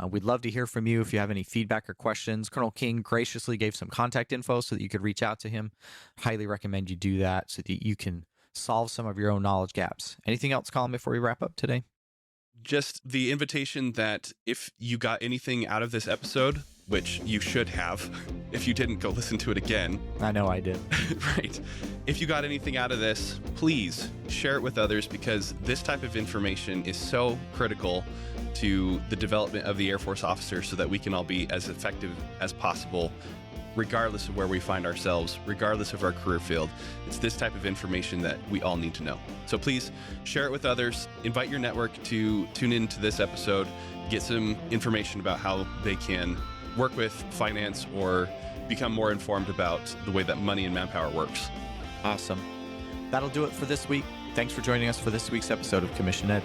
We'd love to hear from you if you have any feedback or questions. Colonel King graciously gave some contact info so that you could reach out to him. Highly recommend you do that so that you can solve some of your own knowledge gaps. Anything else, Colin, before we wrap up today? Just the invitation that if you got anything out of this episode, which you should have, if you didn't, go listen to it again. I know I did. Right. If you got anything out of this, please share it with others because this type of information is so critical to the development of the Air Force officer so that we can all be as effective as possible, regardless of where we find ourselves, regardless of our career field. It's this type of information that we all need to know. So please share it with others. Invite your network to tune into this episode, get some information about how they can work with finance or become more informed about the way that money and manpower works. Awesome. That'll do it for this week. Thanks for joining us for this week's episode of Commission Ed.